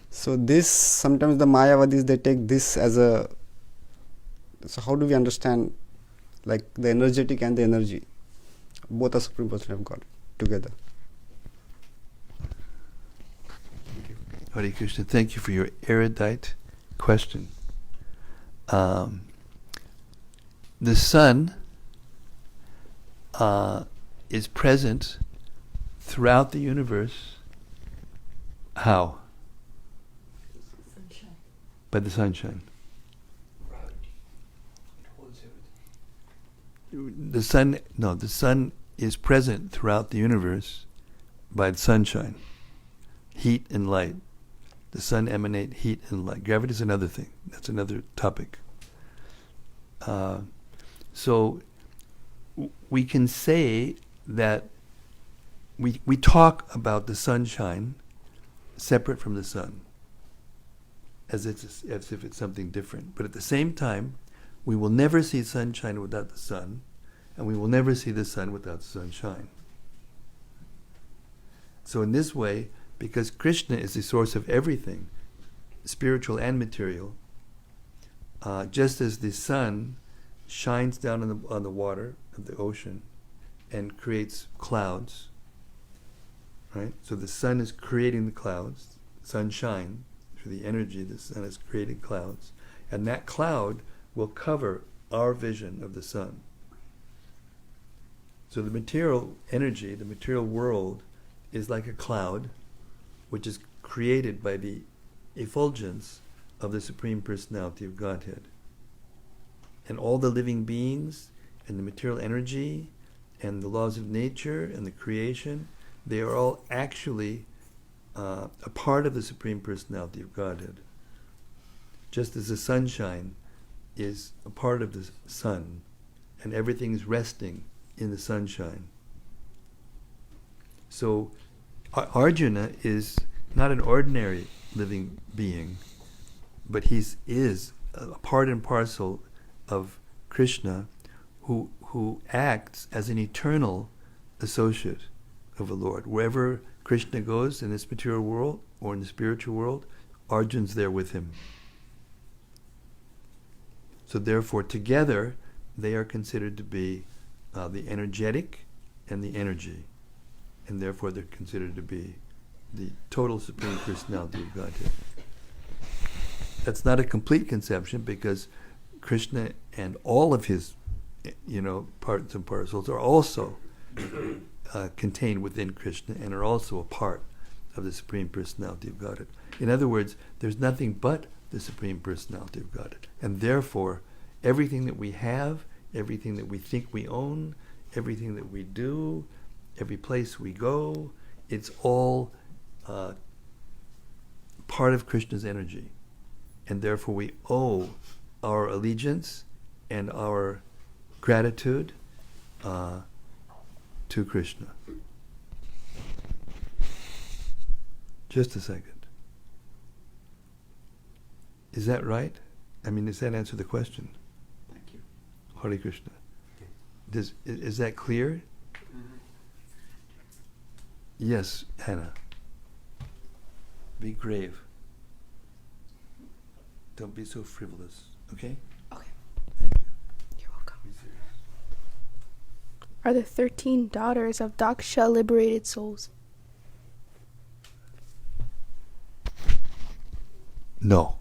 So this, sometimes the Mayavadis, they take this as a... So how do we understand, like, the energetic and the energy? Both are Supreme Personality of God together. Hare Krishna, thank you for your erudite question. The sun is present throughout the universe. How? Sunshine. By the sunshine. The sun is present throughout the universe by the sunshine, heat and light. The sun emanates heat and light. Gravity is another thing. That's another topic. So we can say that we talk about the sunshine separate from the sun, as if it's something different. But at the same time, we will never see sunshine without the sun, and we will never see the sun without the sunshine. So in this way, because Krishna is the source of everything, spiritual and material, just as the sun shines down on the water of the ocean and creates clouds, right? So the sun is creating the clouds, sunshine, through the energy the sun is creating clouds, and that cloud will cover our vision of the sun. So the material energy, the material world, is like a cloud, which is created by the effulgence of the Supreme Personality of Godhead. And all the living beings and the material energy and the laws of nature and the creation, they are all actually a part of the Supreme Personality of Godhead. Just as the sunshine is a part of the sun, and everything is resting in the sunshine. So Arjuna is not an ordinary living being, but he is a part and parcel of Krishna who acts as an eternal associate of the Lord. Wherever Krishna goes in this material world or in the spiritual world, Arjun's there with him. So therefore, together, they are considered to be the energetic and the energy. And therefore, they're considered to be the total Supreme Personality of Godhead. That's not a complete conception, because Krishna and all of his, parts and parcels are also contained within Krishna and are also a part of the Supreme Personality of Godhead. In other words, there's nothing but the Supreme Personality of Godhead. And therefore, everything that we have, everything that we think we own, everything that we do, every place we go, it's all part of Krishna's energy. And therefore we owe our allegiance and our gratitude to Krishna. Just a second. Is that right? Does that answer the question? Thank you. Hare Krishna. Is that clear? Yes, Hannah. Be grave. Don't be so frivolous, okay? Okay. Thank you. You're welcome. Be serious. Are the 13 daughters of Daksha liberated souls? No.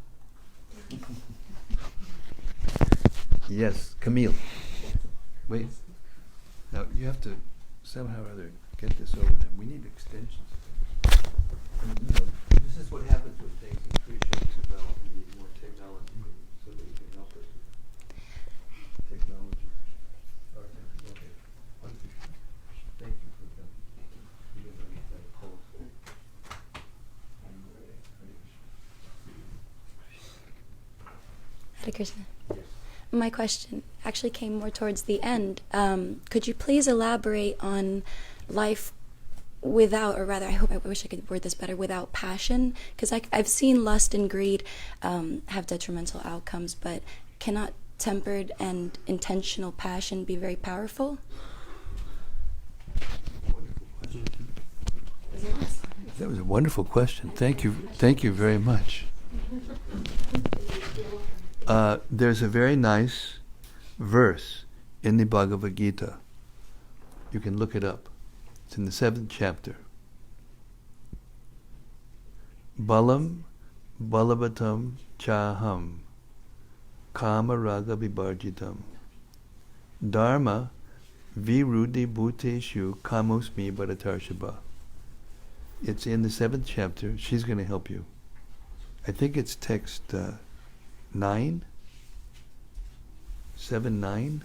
Yes, Camille. Wait. Now you have to somehow or other get this over them. We need extensions. This is what happens when things increase and develop. We need more technology. Somebody can help us with technology. Okay. Thank you for that. You didn't understand the code. Hare Krishna. My question actually came more towards the end. Could you please elaborate on life without, or rather, I wish I could word this better, without passion? Because I've seen lust and greed have detrimental outcomes, but cannot tempered and intentional passion be very powerful? That was a wonderful question. Thank you. Thank you very much. There's a very nice verse in the Bhagavad Gita. You can look it up. It's in the 7th chapter. Balam balavatam chaham kama raga vibarjitam dharma virudhi bhuteshu kamosmi bharatarshaba. It's in the 7th chapter. She's going to help you. I think it's text 9, 7, 9,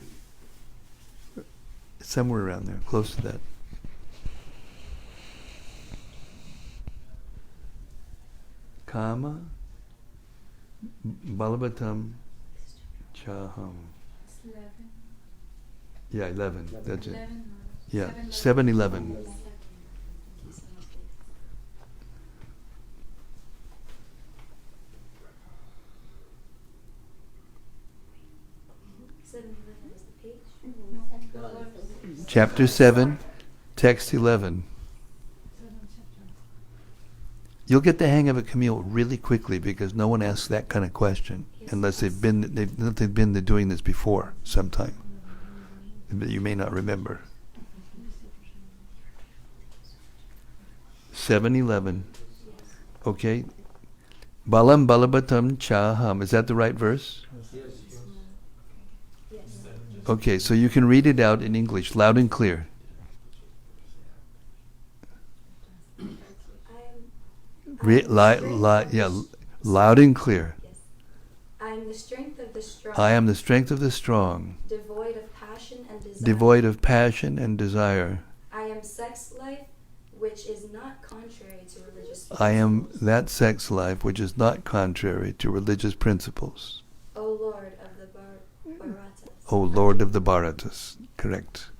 somewhere around there, close to that. Kama balavatam chaham. 11. Yeah, 11. That's it. 11. Yeah, 7-11. Chapter 7, text 11. You'll get the hang of it, Camille, really quickly, because no one asks that kind of question unless they've been doing this before sometime. But you may not remember. 7:11. Okay. Balam balabatam chaham. Is that the right verse? Okay, so you can read it out in English, loud and clear. Loud and clear. Yes. I am the strength of the strong. I am the strength of the strong. Devoid of passion and desire. Devoid of passion and desire. I am sex life, which is not contrary to religious principles. I am that sex life which is not contrary to religious principles. O Lord of the Bharatas. O Lord of the Bharatas. Correct.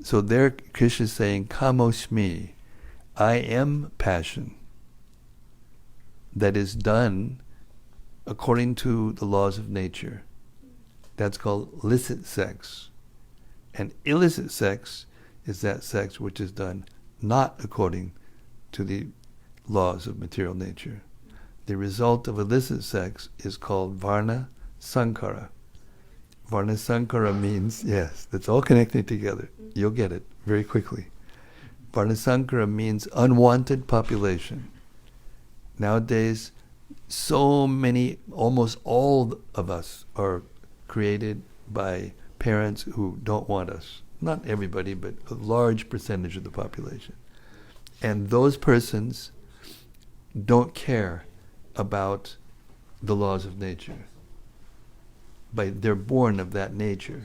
So there Krishna is saying, Kamosmi, I am passion that is done according to the laws of nature. That's called licit sex. And illicit sex is that sex which is done not according to the laws of material nature. The result of illicit sex is called varna sankara. Varna sankara means, yes, that's all connected together. You'll get it very quickly. Varna sankara means unwanted population. Nowadays, so many, almost all of us are created by parents who don't want us. Not everybody, but a large percentage of the population. And those persons don't care about the laws of nature. They're born of that nature.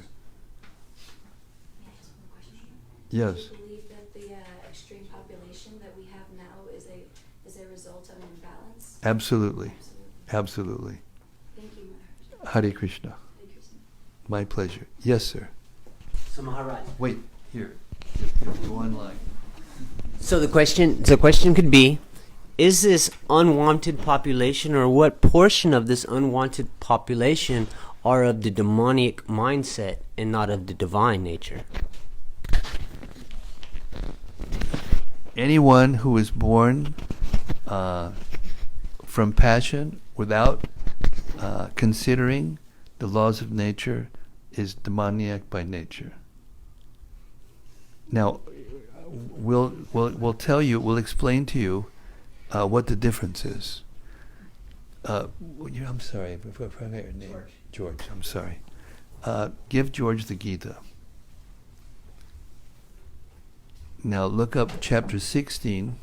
Yes. Do you believe that the extreme population that we have now is a result of an imbalance? Absolutely. Absolutely. Thank you, Maharaj. Hare Krishna. My pleasure. Yes, sir. So Maharaj. Wait, here. Just go online. So the question could be, is this unwanted population, or what portion of this unwanted population are of the demonic mindset and not of the divine nature? Anyone who is born from passion without considering the laws of nature is demoniac by nature. Now, we'll tell you, we'll explain to you what the difference is. I'm sorry, I forgot your name. George, I'm sorry. Give George the Gita. Now look up chapter 16.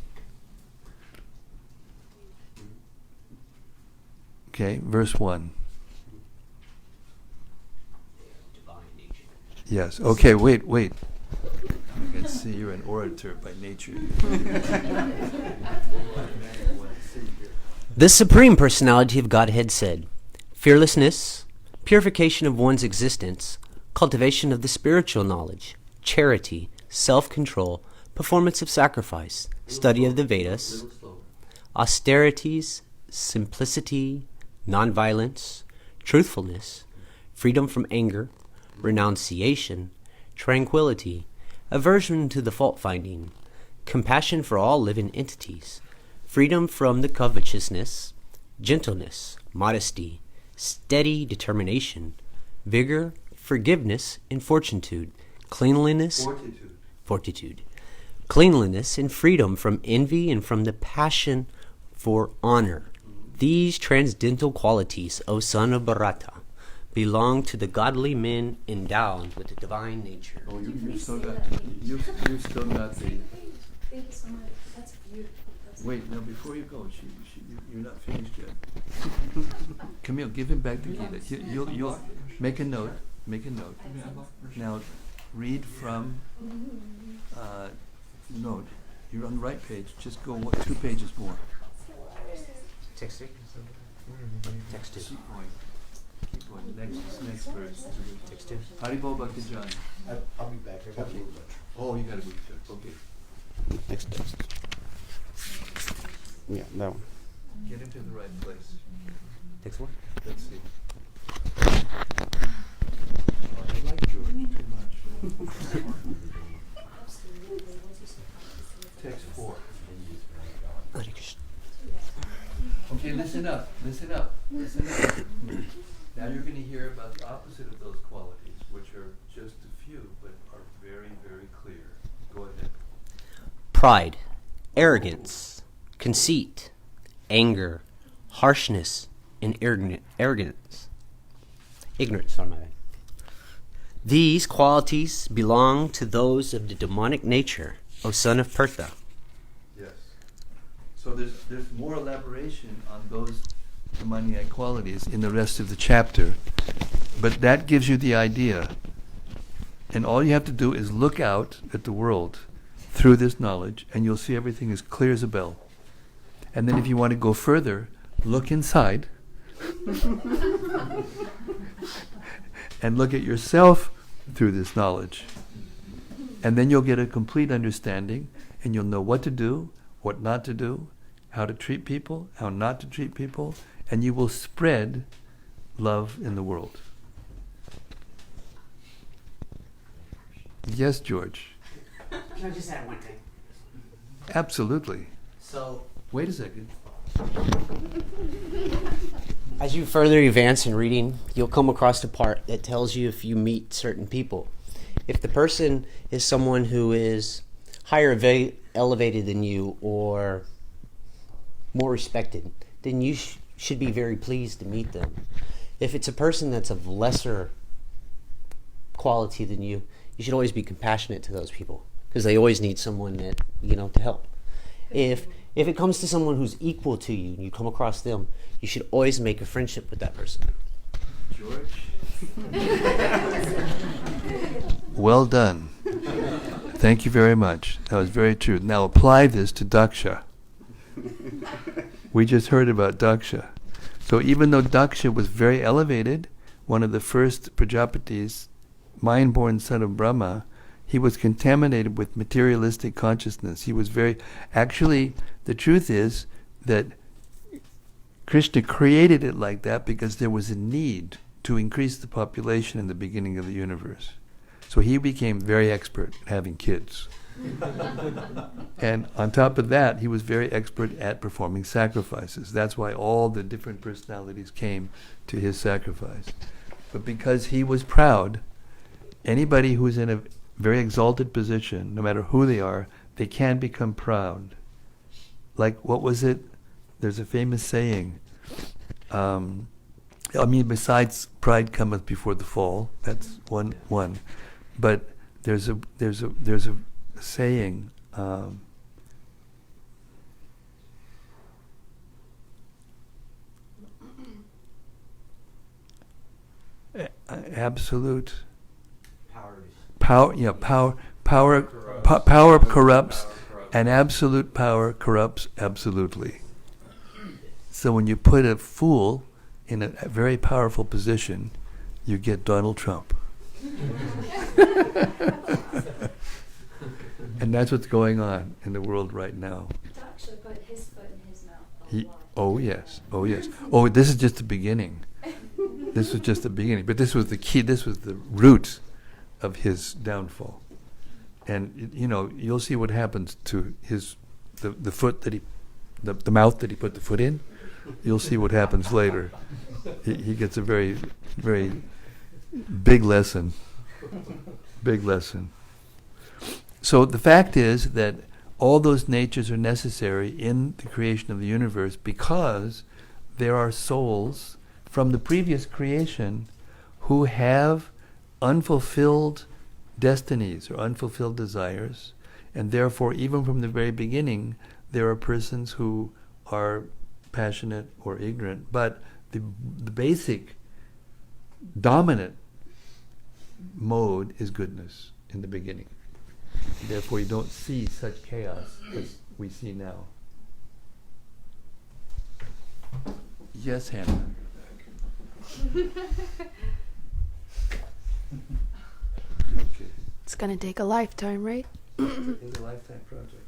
Okay, verse 1. Divine nature. Yes. Okay, wait. I can see you're an orator by nature. The Supreme Personality of Godhead said, fearlessness, purification of one's existence, cultivation of the spiritual knowledge, charity, self-control, performance of sacrifice, study of the Vedas, austerities, simplicity, nonviolence, truthfulness, freedom from anger, renunciation, tranquility, aversion to the fault-finding, compassion for all living entities, freedom from the covetousness, gentleness, modesty, steady determination, vigor, forgiveness, and fortitude, fortitude, cleanliness, and freedom from envy and from the passion for honor. These transcendental qualities, O son of Bharata, belong to the godly men endowed with the divine nature. Oh, you still got the. Thank you so much. That's beautiful. Wait, no, before you go, you're not finished yet. Camille, give him back the Gita. You'll make a note. Now, read from note. You're on the right page. Just go 2 pages more. Text 2. Keep going. Next verse. Text 2. Haribo Bhakti John. I'll be back. I got to move it. Oh, you gotta move it. Okay. Next text. Yeah, that one. Get him to the right place. Text 1. Let's see. Oh, I like George too much. Text 4. Hare Krishna. Okay, listen up. Now you're going to hear about the opposite of those qualities, which are just a few, but are very, very clear. Go ahead. Pride, arrogance, conceit, anger, harshness, and arrogance. Ignorance, sorry, my bad. These qualities belong to those of the demonic nature, O son of Pertha. Yes. So there's more elaboration on those demoniac qualities in the rest of the chapter, but that gives you the idea. And all you have to do is look out at the world through this knowledge, and you'll see everything as clear as a bell. And then if you want to go further, look inside and look at yourself through this knowledge. And then you'll get a complete understanding, and you'll know what to do, what not to do, how to treat people, how not to treat people, and you will spread love in the world. Yes, George. Can I just add one thing? Absolutely. So, Wait a second. as you further advance in reading, you'll come across the part that tells you if you meet certain people. If the person is someone who is higher elevated than you or more respected, then you should be very pleased to meet them. If it's a person that's of lesser quality than you, you should always be compassionate to those people because they always need someone that, to help. If it comes to someone who's equal to you and you come across them, you should always make a friendship with that person. George? Well done. Thank you very much. That was very true. Now apply this to Daksha. We just heard about Daksha. So even though Daksha was very elevated, one of the first Prajapatis, mind-born son of Brahma, he was contaminated with materialistic consciousness. He was actually, the truth is that Krishna created it like that because there was a need to increase the population in the beginning of the universe. So he became very expert at having kids. And on top of that, he was very expert at performing sacrifices. That's why all the different personalities came to his sacrifice. But because he was proud, anybody who's in a very exalted position, no matter who they are, they can become proud. Like, what was it? There's a famous saying. Besides pride cometh before the fall. That's one. But there's a saying. Absolute power corrupts, and absolute power corrupts absolutely. So when you put a fool in a very powerful position, you get Donald Trump. And that's what's going on in the world right now. Daksha put his foot in his mouth. Oh yes. Oh, this is just the beginning. This was just the beginning. But this was the key, this was the root of his downfall. And you'll see what happens to the foot that the mouth that he put the foot in. You'll see what happens later. He gets a very, very big lesson. Big lesson. So the fact is that all those natures are necessary in the creation of the universe because there are souls from the previous creation who have unfulfilled destinies or unfulfilled desires, and therefore even from the very beginning there are persons who are passionate or ignorant, but the basic dominant mode is goodness in the beginning. Therefore you don't see such chaos as we see now. Yes, Hannah. Okay. It's gonna take a lifetime, right? It's a lifetime project.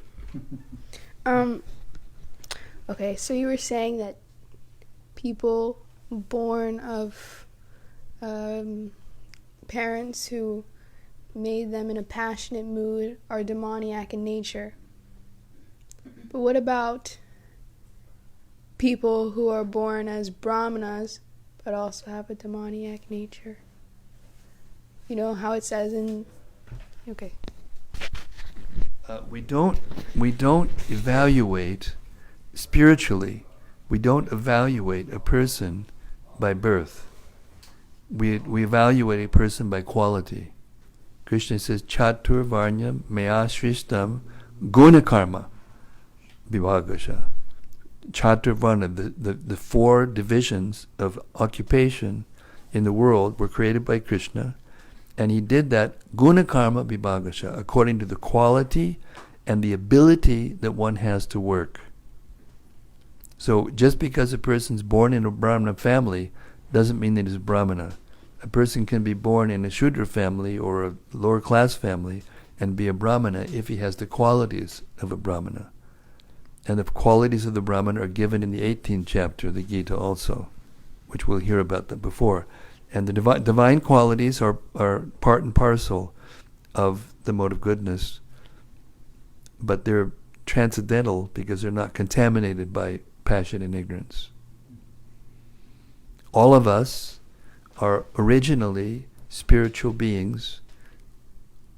Okay, so you were saying that people born of parents who made them in a passionate mood are demoniac in nature. But what about people who are born as brahmanas but also have a demoniac nature? You know how it says in... Okay. We don't evaluate spiritually. We don't evaluate a person by birth. We evaluate a person by quality. Krishna says, Chatur Varnyam Mayashrishtam Gunakarma Vibhagasha. Chatur Varna, the four divisions of occupation in the world were created by Krishna, and he did that Gunakarma Vibhagasha, according to the quality and the ability that one has to work. So just because a person's born in a Brahmana family doesn't mean that he's a Brahmana. A person can be born in a Shudra family or a lower class family and be a Brahmana if he has the qualities of a Brahmana. And the qualities of the Brahmana are given in the 18th chapter of the Gita also, which we'll hear about that before. And the divine qualities are part and parcel of the mode of goodness, but they're transcendental because they're not contaminated by passion and ignorance. All of us are originally spiritual beings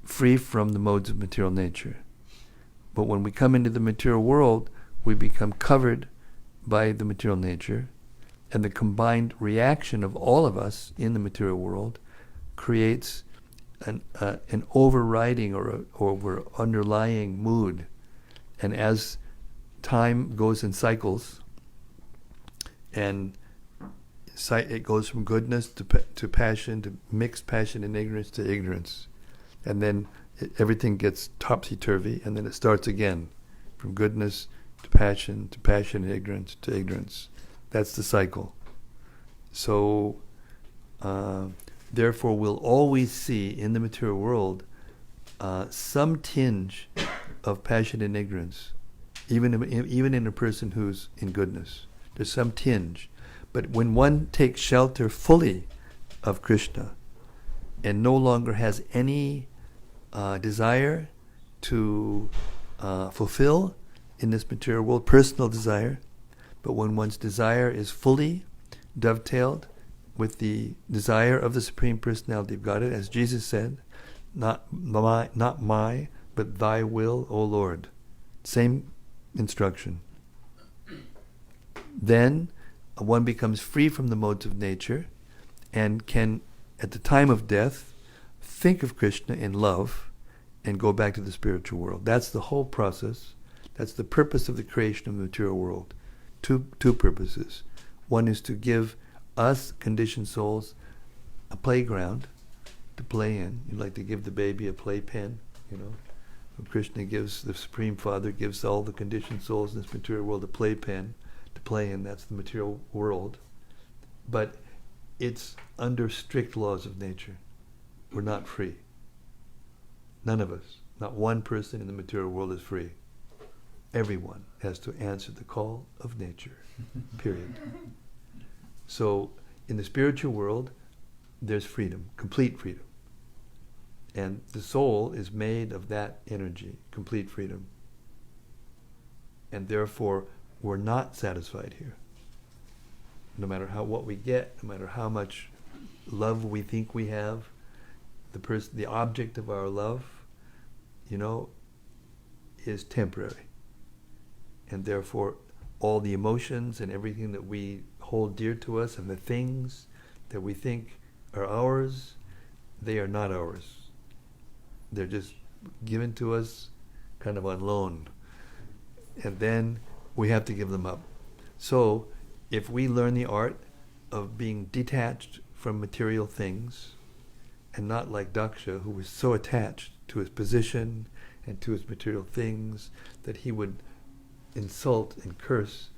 free from the modes of material nature. But when we come into the material world, we become covered by the material nature, and the combined reaction of all of us in the material world creates an overriding or underlying mood. And as time goes in cycles, and it goes from goodness to passion, to mixed passion and ignorance to ignorance, and then everything gets topsy-turvy, and then it starts again, from goodness to passion and ignorance to ignorance. That's the cycle. So, therefore, we'll always see in the material world some tinge of passion and ignorance, even in a person who's in goodness. There's some tinge. But when one takes shelter fully of Krishna and no longer has any desire to fulfill in this material world, personal desire, but when one's desire is fully dovetailed with the desire of the Supreme Personality of Godhead, as Jesus said, not my, but thy will, O Lord. Same instruction. Then one becomes free from the modes of nature and can, at the time of death, think of Krishna in love and go back to the spiritual world. That's the whole process. That's the purpose of the creation of the material world. Two purposes. One is to give us, conditioned souls, a playground to play in. You'd like to give the baby a playpen, you know. Krishna gives, the Supreme Father gives all the conditioned souls in this material world a playpen to play in. That's the material world. But it's under strict laws of nature. We're not free. None of us. Not one person in the material world is free. Everyone has to answer the call of nature. Period. So in the spiritual world, there's freedom, complete freedom. And the soul is made of that energy, complete freedom. And therefore, we're not satisfied here. No matter what we get, no matter how much love we think we have, the object of our love, is temporary. And therefore, all the emotions and everything that we hold dear to us and the things that we think are ours, they are not ours. They're just given to us kind of on loan. And then we have to give them up. So, if we learn the art of being detached from material things, and not like Daksha, who was so attached to his position and to his material things that he would insult and curse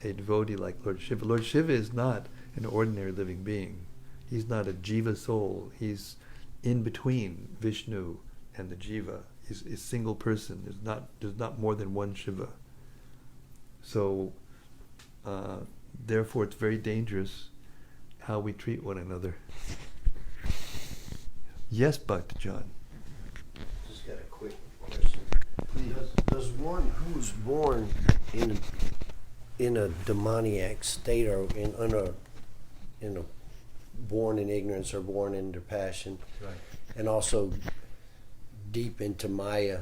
a devotee like Lord Shiva. Lord Shiva is not an ordinary living being. He's not a jiva soul. He's in between Vishnu and the jiva. He's a single person. There's not more than one Shiva. So, therefore, it's very dangerous how we treat one another. Yes, Bhakta John. Just got a quick question. Does one who's born in a demoniac state, or born in ignorance or born into passion, Right. and also deep into Maya,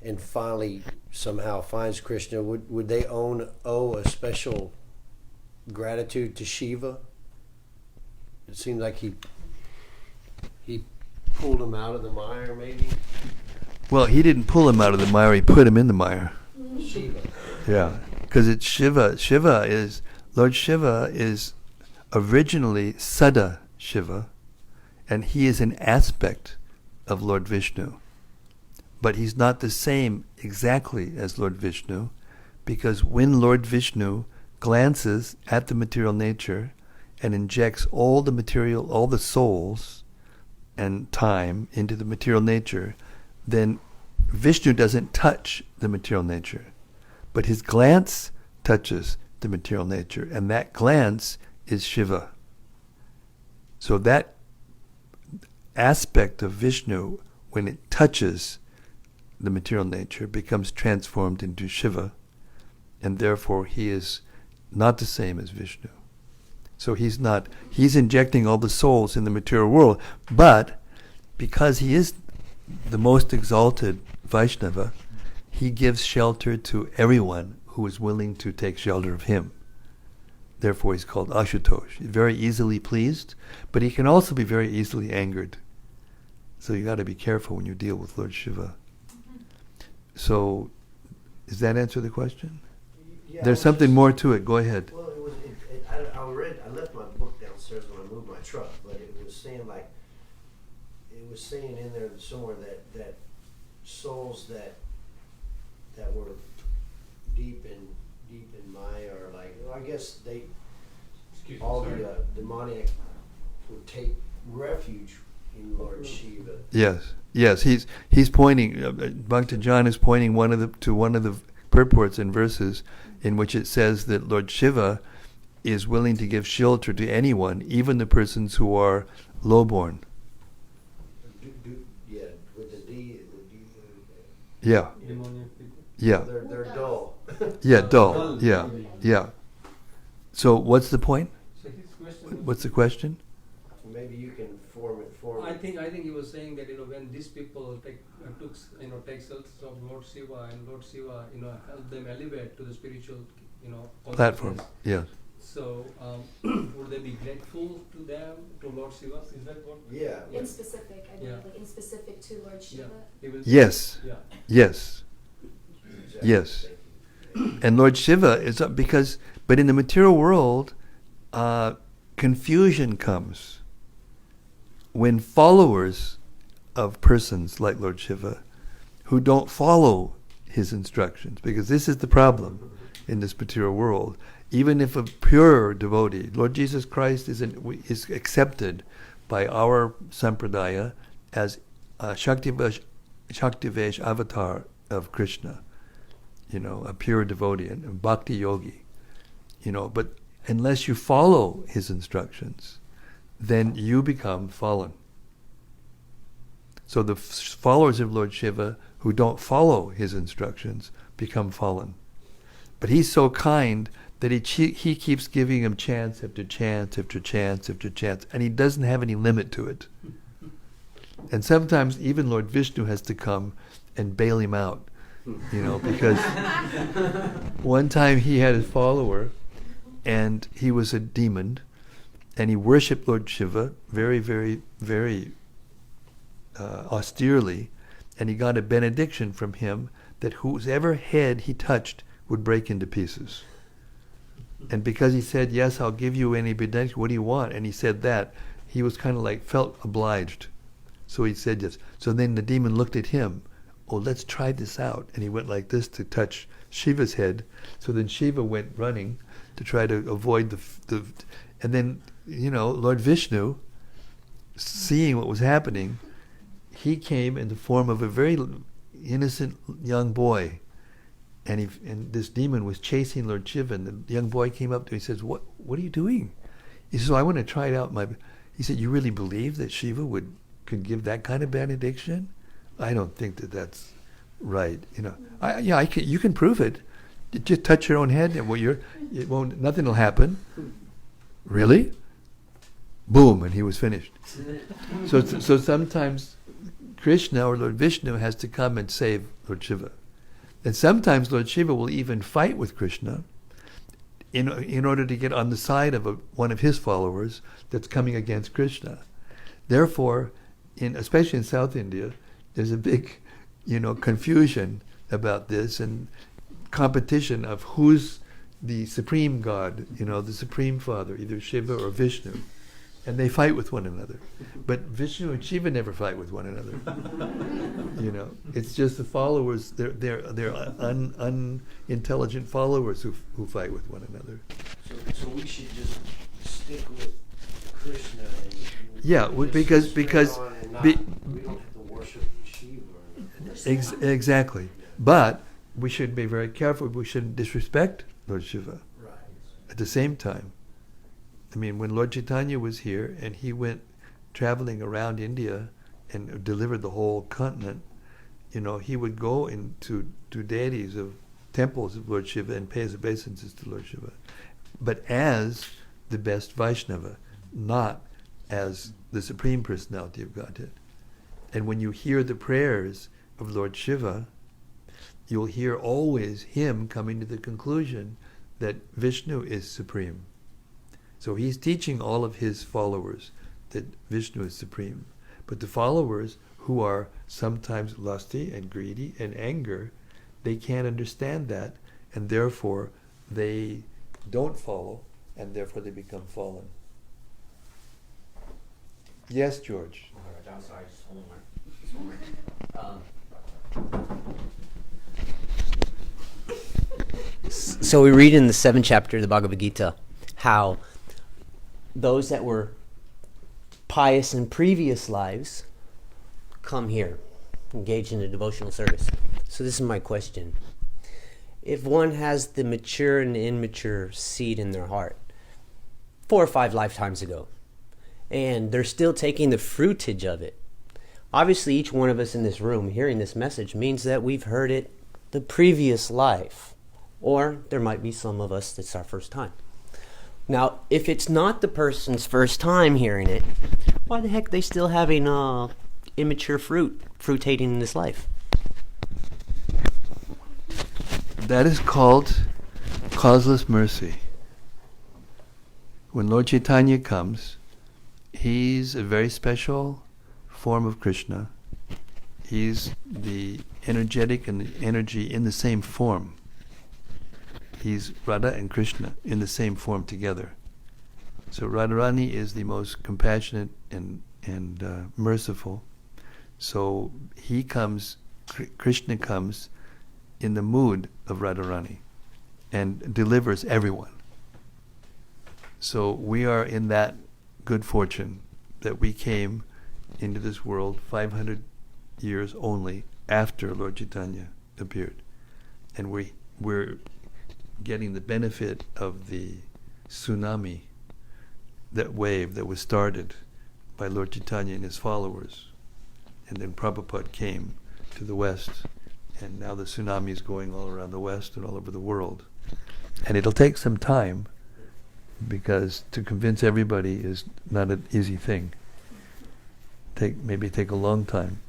and finally somehow finds Krishna, would they owe a special gratitude to Shiva? It seems like he pulled him out of the mire, maybe. Well, he didn't pull him out of the mire, he put him in the mire. Shiva. Yeah, because it's Shiva. Lord Shiva is originally Sada Shiva, and he is an aspect of Lord Vishnu. But he's not the same exactly as Lord Vishnu, because when Lord Vishnu glances at the material nature and injects all the souls and time into the material nature, then Vishnu doesn't touch the material nature, but his glance touches the material nature, and that glance is Shiva. So that aspect of Vishnu when it touches the material nature, becomes transformed into Shiva, and therefore he is not the same as Vishnu. So he's injecting all the souls in the material world, but because he is the most exalted Vaishnava, he gives shelter to everyone who is willing to take shelter of him. Therefore he's called Ashutosh. He's very easily pleased, but he can also be very easily angered. So you got to be careful when you deal with Lord Shiva. So, does that answer the question? Yeah, There's something more to it. Go ahead. Well, it was. I left my book downstairs when I moved my truck, but it was saying in there somewhere that souls that were deep in Maya, or like, I guess the demoniac would take refuge in Lord Shiva. Yes. He's pointing. Bhakta John is pointing to one of the purports and verses in which it says that Lord Shiva is willing to give shelter to anyone, even the persons who are lowborn. Yeah, with the D. Yeah. Yeah. They're dull. Yeah, dull. Yeah. So what's the point? So his question. What's the question? Maybe you can form it. I think he was saying that when these people take shelters of Lord Shiva, and Lord Shiva help them elevate to the spiritual Platform. consciousness. Yes. So would they be grateful to them, to Lord Shiva? Is that what? Yeah. In specific, I believe, Yeah. like in specific to Lord Shiva. Yes. Yeah. Yes. Exactly. Yes. And Lord Shiva is but in the material world, confusion comes when followers of persons like Lord Shiva who don't follow his instructions, because this is the problem in this material world. Even if a pure devotee, Lord Jesus Christ is accepted by our sampradaya as a Shaktivesh avatar of Krishna, a pure devotee and a bhakti yogi, but unless you follow his instructions, then you become fallen. So the followers of Lord Shiva who don't follow his instructions become fallen. But he's so kind that he keeps giving him chance after chance after chance after chance, and he doesn't have any limit to it. And sometimes even Lord Vishnu has to come and bail him out, because one time he had a follower, and he was a demon, and he worshipped Lord Shiva very, very, very austerely, and he got a benediction from him that whoever head he touched would break into pieces. And because he said, yes, I'll give you any benediction, what do you want? And he said that, he was kind of felt obliged. So he said yes. So then the demon looked at him, let's try this out. And he went like this to touch Shiva's head. So then Shiva went running to try to avoid the and then, Lord Vishnu, seeing what was happening, he came in the form of a very innocent young boy. And this demon was chasing Lord Shiva, and the young boy came up to him and says, What are you doing? He says, I want to try it out. He said, you really believe that Shiva could give that kind of benediction? I don't think that's right. You can prove it. Just touch your own head, and nothing will happen. Really? Boom, and he was finished. So sometimes Krishna or Lord Vishnu has to come and save Lord Shiva. And sometimes Lord Shiva will even fight with Krishna in order to get on the side of one of his followers that's coming against Krishna. Therefore, especially in South India, there's a big, confusion about this and competition of who's the supreme God, the supreme Father, either Shiva or Vishnu. And they fight with one another. But Vishnu and Shiva never fight with one another. It's just the followers, they're unintelligent followers who fight with one another. So we should just stick with Krishna because we don't have to worship Shiva. Exactly. But we should be very careful. We shouldn't disrespect Lord Shiva. Right. At the same time. When Lord Chaitanya was here and he went traveling around India and delivered the whole continent, he would go into deities of temples of Lord Shiva and pay his obeisances to Lord Shiva, but as the best Vaishnava, not as the Supreme Personality of Godhead. And when you hear the prayers of Lord Shiva, you'll hear always him coming to the conclusion that Vishnu is supreme. So he's teaching all of his followers that Vishnu is supreme. But the followers, who are sometimes lusty and greedy and anger, they can't understand that, and therefore they don't follow, and therefore they become fallen. Yes, George. I'm sorry, just one more. So we read in the 7th chapter of the Bhagavad Gita how those that were pious in previous lives come here, engage in a devotional service. So this is my question. If one has the mature and immature seed in their heart 4 or 5 lifetimes ago, and they're still taking the fruitage of it, obviously each one of us in this room hearing this message means that we've heard it the previous life. Or there might be some of us that's our first time. Now, if it's not the person's first time hearing it, why the heck are they still having immature fruitating in this life? That is called causeless mercy. When Lord Chaitanya comes, he's a very special form of Krishna. He's the energetic and the energy in the same form. He's Radha and Krishna in the same form together. So Radharani is the most compassionate and merciful. So he comes, Krishna comes in the mood of Radharani and delivers everyone. So we are in that good fortune that we came into this world 500 years only after Lord Chaitanya appeared. And we're getting the benefit of the tsunami, that wave that was started by Lord Chaitanya and his followers. And then Prabhupada came to the West, and now the tsunami is going all around the West and all over the world. And it'll take some time, because to convince everybody is not an easy thing. Maybe take a long time.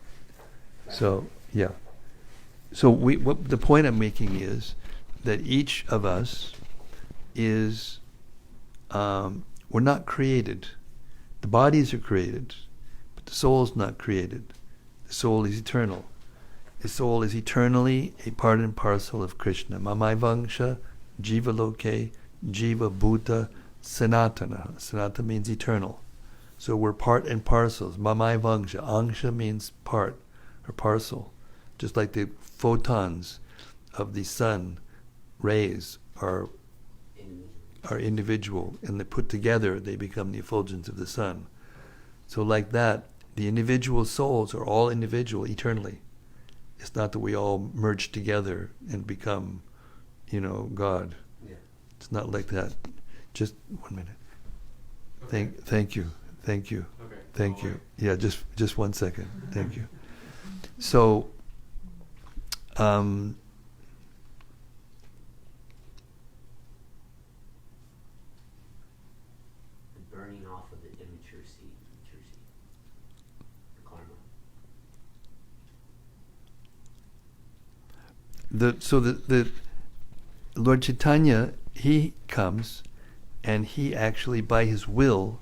So, yeah. So the point I'm making is that each of us is, we're not created. The bodies are created, but the soul is not created. The soul is eternal. The soul is eternally a part and parcel of Krishna. Mamai Vangsha, Jiva Loke, Jiva Bhuta, Sanatana. Sanatana means eternal. So we're part and parcels. Mamai Vangsha. Angsha means part or parcel. Just like the photons of the sun rays are individual, and they put together, they become the effulgence of the sun. So like that, the individual souls are all individual eternally. It's not that we all merge together and become, God. Yeah. It's not like that. Just 1 minute. Okay. Thank you. Okay. Thank you. Yeah, just 1 second. Thank you. So, The burning off of the immature seed, the karma. the Lord Chaitanya, he comes, and he actually, by his will,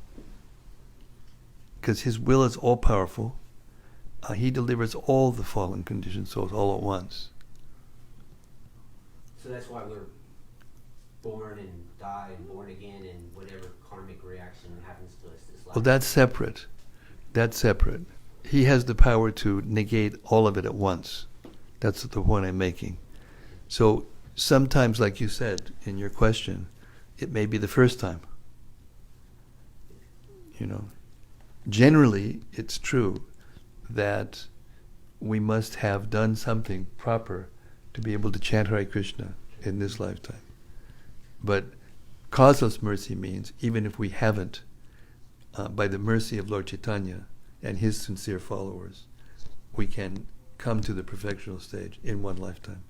because his will is all powerful, he delivers all the fallen conditioned souls all at once. So that's why we're born and die and born again, and whatever karmic reaction happens to us this life. Well, that's separate. He has the power to negate all of it at once. That's the point I'm making. So sometimes, like you said in your question, it may be the first time. Generally, it's true that we must have done something proper to be able to chant Hare Krishna in this lifetime. But causeless mercy means, even if we haven't, by the mercy of Lord Chaitanya, and his sincere followers, we can come to the perfectional stage in one lifetime.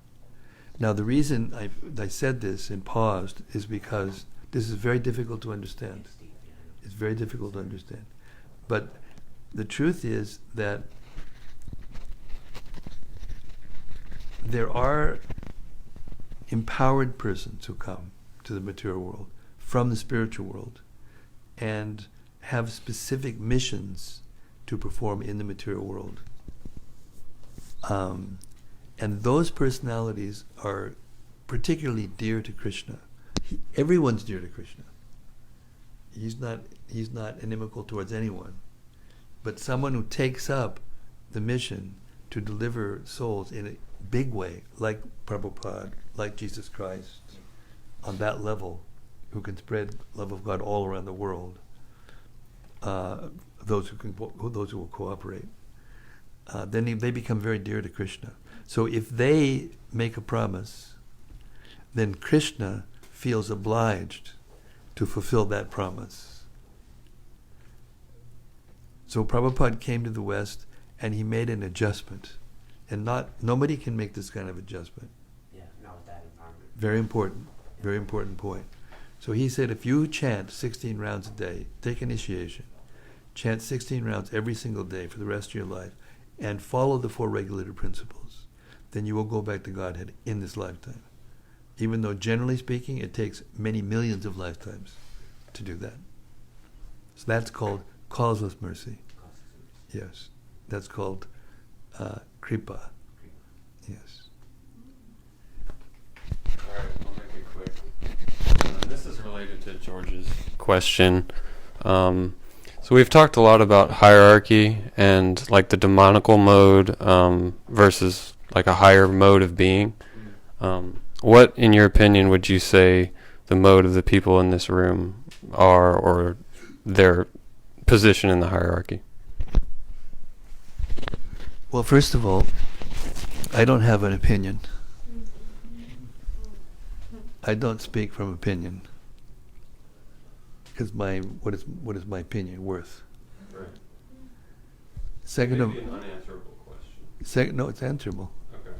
Now, the reason I said this and paused is because this is very difficult to understand. It's very difficult to understand. But the truth is that there are empowered persons who come to the material world from the spiritual world and have specific missions to perform in the material world. And those personalities are particularly dear to Krishna. Everyone's dear to Krishna. He's not inimical towards anyone. But someone who takes up the mission to deliver souls in a big way, like Prabhupada, like Jesus Christ, on that level, who can spread love of God all around the world, those who will cooperate, then they become very dear to Krishna. So if they make a promise, then Krishna feels obliged to fulfill that promise. So Prabhupada came to the West and he made an adjustment. And nobody can make this kind of adjustment. Yeah, not with that environment. Very important point. So he said, if you chant 16 rounds a day, take initiation, chant 16 rounds every single day for the rest of your life, and follow the 4 regulator principles, then you will go back to Godhead in this lifetime. Even though, generally speaking, it takes many millions of lifetimes to do that. So that's called causeless mercy. Yes. That's called kripa. Yes. All right, I'll make it quick. This is related to George's question. So we've talked a lot about hierarchy and like the demonical mode versus like a higher mode of being. What, in your opinion, would you say the mode of the people in this room are, or their position in the hierarchy? Well, first of all, I don't have an opinion. I don't speak from opinion, because what is my opinion worth? Right. Second Maybe an unanswerable question. No, it's answerable. Okay.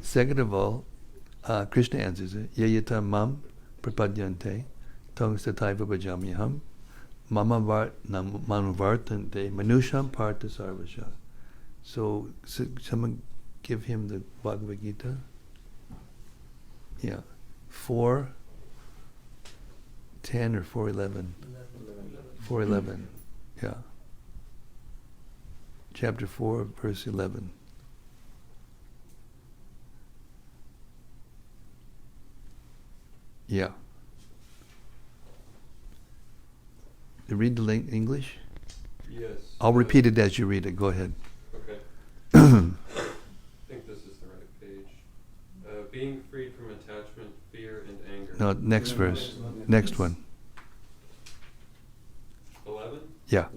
Second of all, Krishna answers it. Yayata mam prapadyante tang sataiva bhajamyaham mama manu vartante manusham partha sarvasha. So someone give him the Bhagavad Gita. Yeah. 4:10 or 4:11. 4:11. Yeah. Chapter 4, verse 11. Yeah. You read the English? Yes. I'll repeat it as you read it. Go ahead. Okay. I think this is the right page. Being freed from attachment, fear, and anger. No, next verse. Next one. 11? Yeah.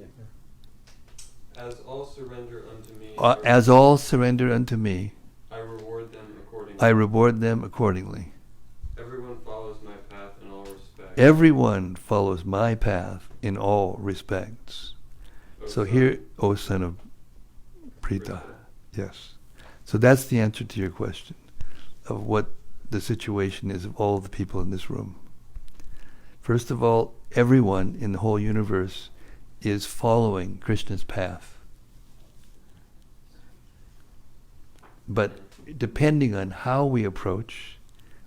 As all surrender unto me. As all surrender unto me, I reward them accordingly. I reward them accordingly. Everyone follows my path in all respects. Everyone follows my path in all respects. So here, O son of Prita. Yes. So that's the answer to your question of what the situation is of all the people in this room. First of all, everyone in the whole universe is following Krishna's path. But depending on how we approach,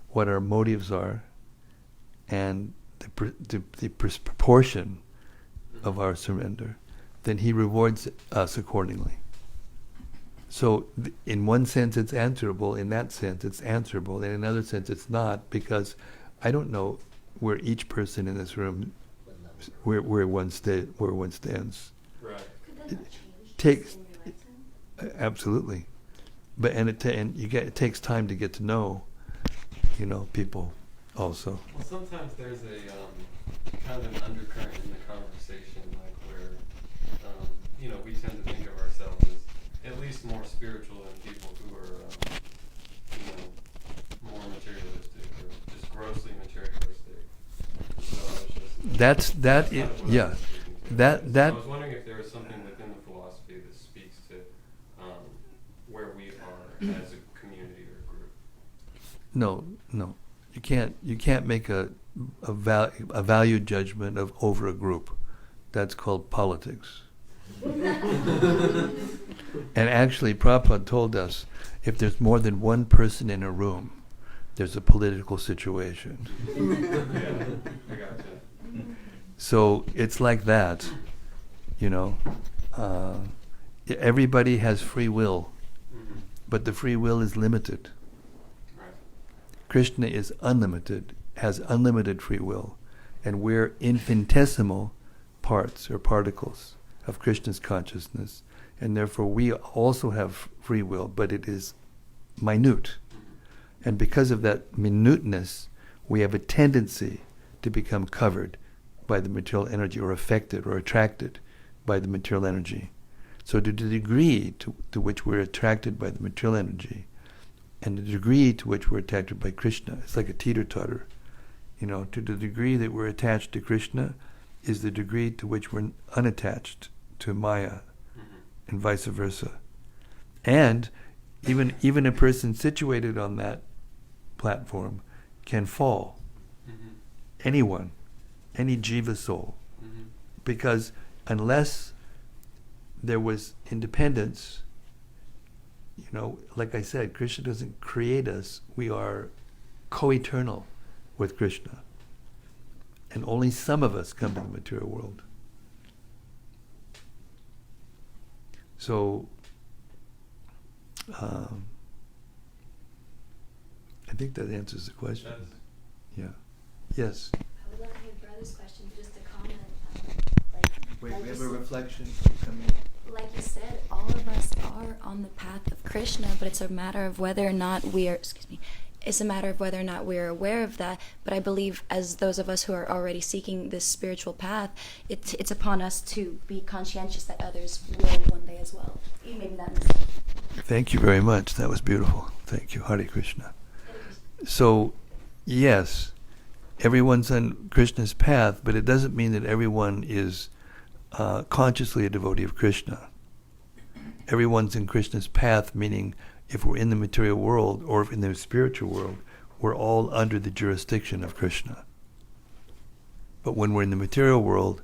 what our motives are, and the proportion of our surrender, then he rewards us accordingly. So in one sense it's answerable, in that sense it's answerable, and in another sense it's not, because I don't know where each person in this room, where one stands. Right. Could that not change Takes in your lifetime? absolutely, but it takes time to get to know, people also. Well, sometimes there's a kind of an undercurrent in the conversation, like where, we tend to think of ourselves as at least more spiritual than people who are, more materialistic or just grossly materialistic. So I was just I was wondering if there was something within the philosophy as a community or a group? No. You can't make a value judgment over a group. That's called politics. And actually, Prabhupada told us, if there's more than one person in a room, there's a political situation. Yeah, I gotcha. So it's like that, everybody has free will, Mm-hmm. but the free will is limited. Right. Krishna is unlimited, has unlimited free will, and we're infinitesimal parts or particles of Krishna's consciousness, and therefore we also have free will, but it is minute. And because of that minuteness, we have a tendency to become covered by the material energy, or affected or attracted by the material energy. So to the degree to which we're attracted by the material energy, and the degree to which we're attracted by Krishna, it's like a teeter-totter. To the degree that we're attached to Krishna is the degree to which we're unattached to Maya, and vice versa. And even a person situated on that platform can fall. Mm-hmm. Anyone, any jiva soul, Mm-hmm. because unless there was independence, like I said, Krishna doesn't create us. We are co-eternal with Krishna, and only some of us come to the material world. So I think that answers the question. Yeah. Yes. I would love to hear brother's question, just to comment. Wait, like we you have a said- reflection coming. Like you said, all of us are on the path of Krishna, but it's a matter of whether or not we are. It's a matter of whether or not we're aware of that. But I believe, as those of us who are already seeking this spiritual path, it's upon us to be conscientious that others will one day as well. Maybe that makes sense. Thank you very much. That was beautiful. Thank you. Hare Krishna. So, yes, everyone's on Krishna's path, but it doesn't mean that everyone is consciously a devotee of Krishna. Everyone's in Krishna's path, meaning if we're in the material world or if in the spiritual world, we're all under the jurisdiction of Krishna. But when we're in the material world,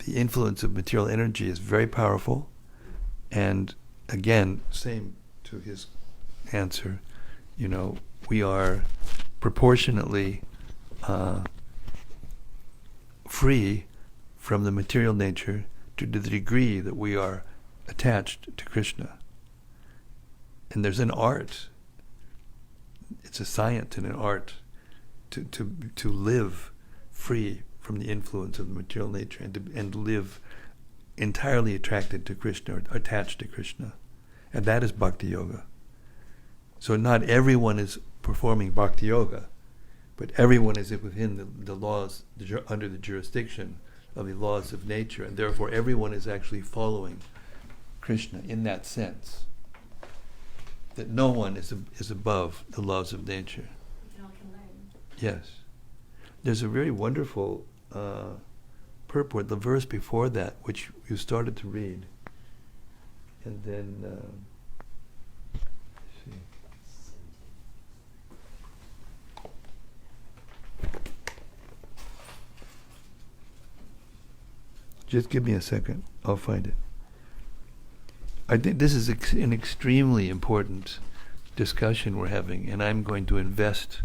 the influence of material energy is very powerful. And again, same to his answer, we are proportionately free from the material nature to the degree that we are attached to Krishna. And there's an art. It's a science and an art to live free from the influence of the material nature and to live entirely attracted to Krishna or attached to Krishna. And that is bhakti yoga. So not everyone is performing bhakti yoga, but everyone is within the laws, under the jurisdiction of the laws of nature, and therefore everyone is actually following Krishna in that sense. That no one is above the laws of nature. We all can learn. Yes. There's a very wonderful purport, the verse before that, which you started to read. And then, let's see. Just give me a second. I'll find it. I think this is an extremely important discussion we're having, and I'm going to invest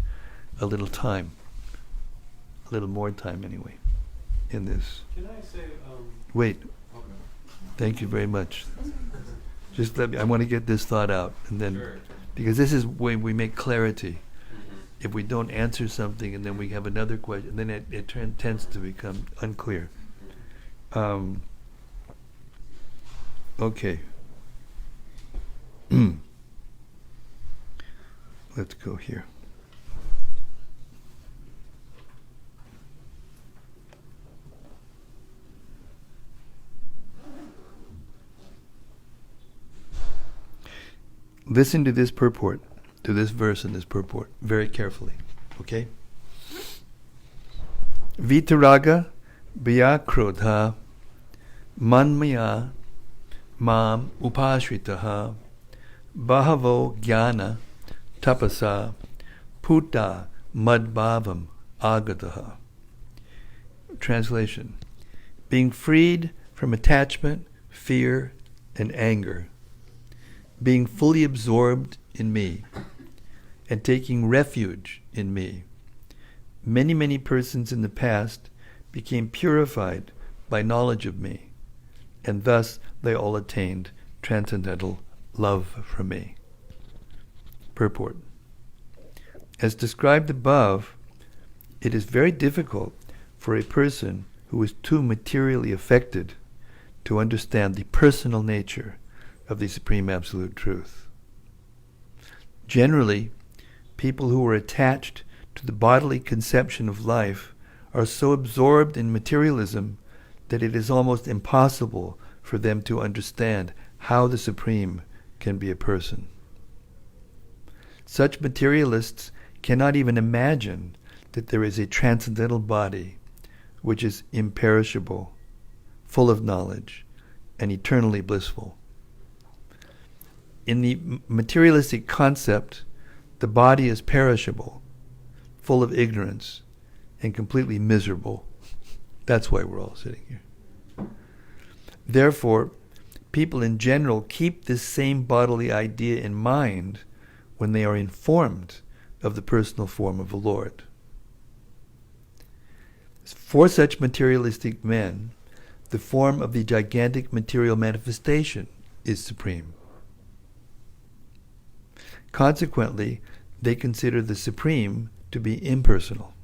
a little time, a little more time anyway, in this. Can I say? Wait. Okay. Thank you very much. Just let me. I want to get this thought out, and then Sure. because this is when we make clarity. Mm-hmm. If we don't answer something and then we have another question, then it tends to become unclear. Okay. Let's go here. Listen to this purport, to this verse and this purport very carefully, okay? Vitaraga Vyakrodha Manmaya Mam Upashritaha Bahavo jnana tapasa puta madbhavam agataha. Translation: being freed from attachment, fear, and anger, being fully absorbed in me, and taking refuge in me, many persons in the past became purified by knowledge of me, and thus they all attained transcendental love from me. Purport: as described above, it is very difficult for a person who is too materially affected to understand the personal nature of the Supreme Absolute Truth. Generally, people who are attached to the bodily conception of life are so absorbed in materialism that it is almost impossible for them to understand how the Supreme can be a person. Such materialists cannot even imagine that there is a transcendental body which is imperishable, full of knowledge, and eternally blissful. In the materialistic concept, the body is perishable, full of ignorance, and completely miserable. That's why we're all sitting here. Therefore, people in general keep this same bodily idea in mind when they are informed of the personal form of the Lord. For such materialistic men, the form of the gigantic material manifestation is supreme. Consequently, they consider the Supreme to be impersonal.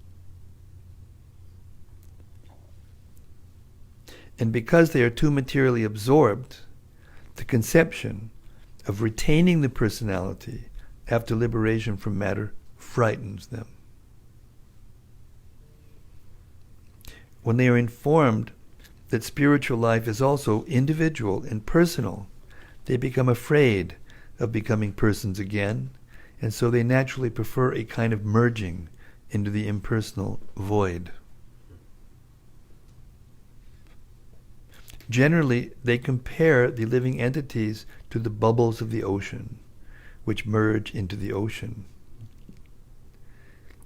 And because they are too materially absorbed, the conception of retaining the personality after liberation from matter frightens them. When they are informed that spiritual life is also individual and personal, they become afraid of becoming persons again, and so they naturally prefer a kind of merging into the impersonal void. Generally, they compare the living entities to the bubbles of the ocean, which merge into the ocean.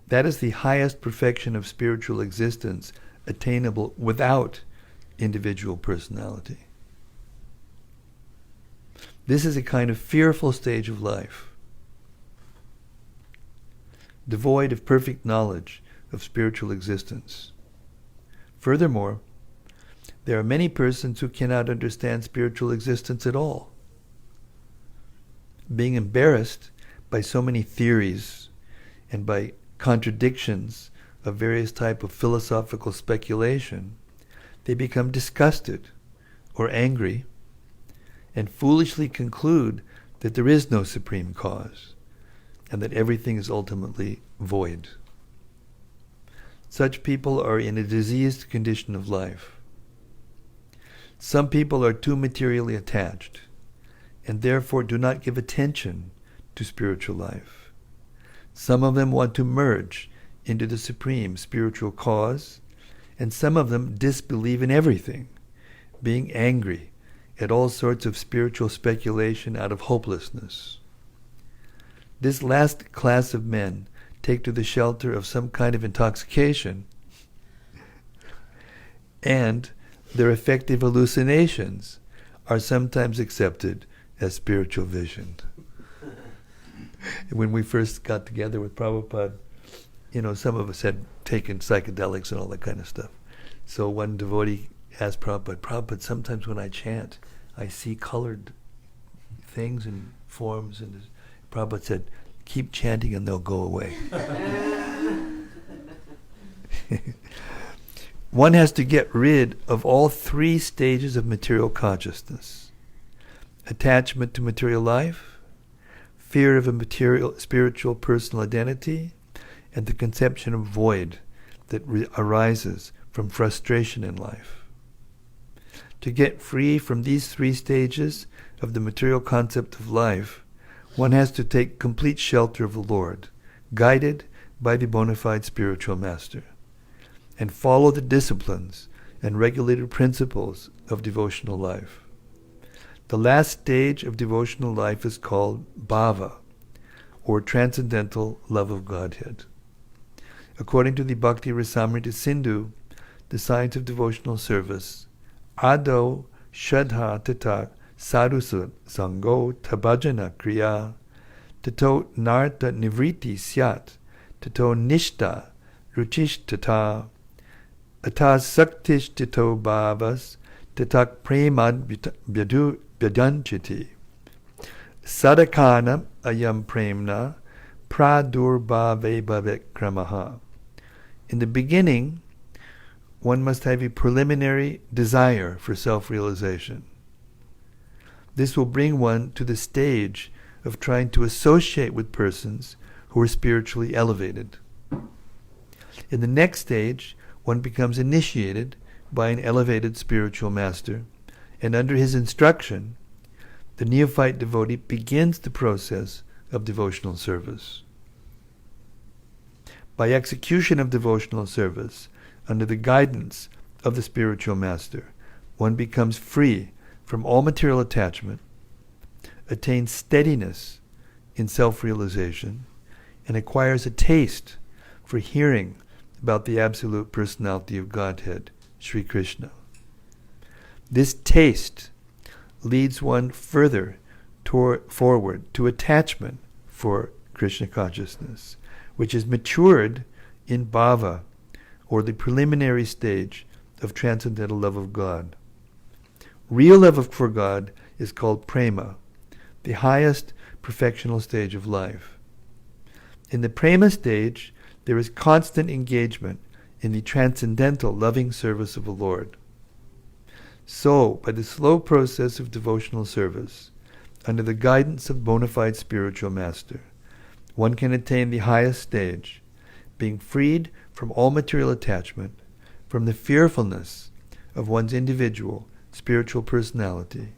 That is the highest perfection of spiritual existence attainable without individual personality. This is a kind of fearful stage of life, devoid of perfect knowledge of spiritual existence. Furthermore, there are many persons who cannot understand spiritual existence at all. Being embarrassed by so many theories and by contradictions of various types of philosophical speculation, they become disgusted or angry and foolishly conclude that there is no supreme cause and that everything is ultimately void. Such people are in a diseased condition of life. Some people are too materially attached and therefore do not give attention to spiritual life. Some of them want to merge into the supreme spiritual cause, and some of them disbelieve in everything, being angry at all sorts of spiritual speculation out of hopelessness. This last class of men take to the shelter of some kind of intoxication, and their affective hallucinations are sometimes accepted as spiritual vision. When we first got together with Prabhupada, some of us had taken psychedelics and all that kind of stuff. So one devotee asked Prabhupada, sometimes when I chant, I see colored things and forms, and Prabhupada said, keep chanting and they'll go away. One has to get rid of all three stages of material consciousness: attachment to material life, fear of a material, spiritual personal identity, and the conception of void that arises from frustration in life. To get free from these three stages of the material concept of life, one has to take complete shelter of the Lord, guided by the bona fide spiritual master, and follow the disciplines and regulated principles of devotional life. The last stage of devotional life is called bhava, or transcendental love of Godhead. According to the Bhakti Rasamrita Sindhu, the science of devotional service, ado shadha tata sadhu sango tabhajana kriya tato narta nivriti syat tato nishta ruchish tata atas saktish tato bhavas tatak premad byadanchiti sadakana ayam premna pradurbhave bhavikramaha. In the beginning, one must have a preliminary desire for self-realization. This will bring one to the stage of trying to associate with persons who are spiritually elevated. In the next stage, one becomes initiated by an elevated spiritual master, and under his instruction, the neophyte devotee begins the process of devotional service. By execution of devotional service, under the guidance of the spiritual master, one becomes free from all material attachment, attains steadiness in self-realization, and acquires a taste for hearing about the absolute personality of Godhead, Sri Krishna. This taste leads one further forward to attachment for Krishna consciousness, which is matured in bhava, or the preliminary stage of transcendental love of God. Real love for God is called prema, the highest perfectional stage of life. In the prema stage, there is constant engagement in the transcendental loving service of the Lord. So, by the slow process of devotional service, under the guidance of bona fide spiritual master, one can attain the highest stage, being freed from all material attachment, from the fearfulness of one's individual spiritual personality,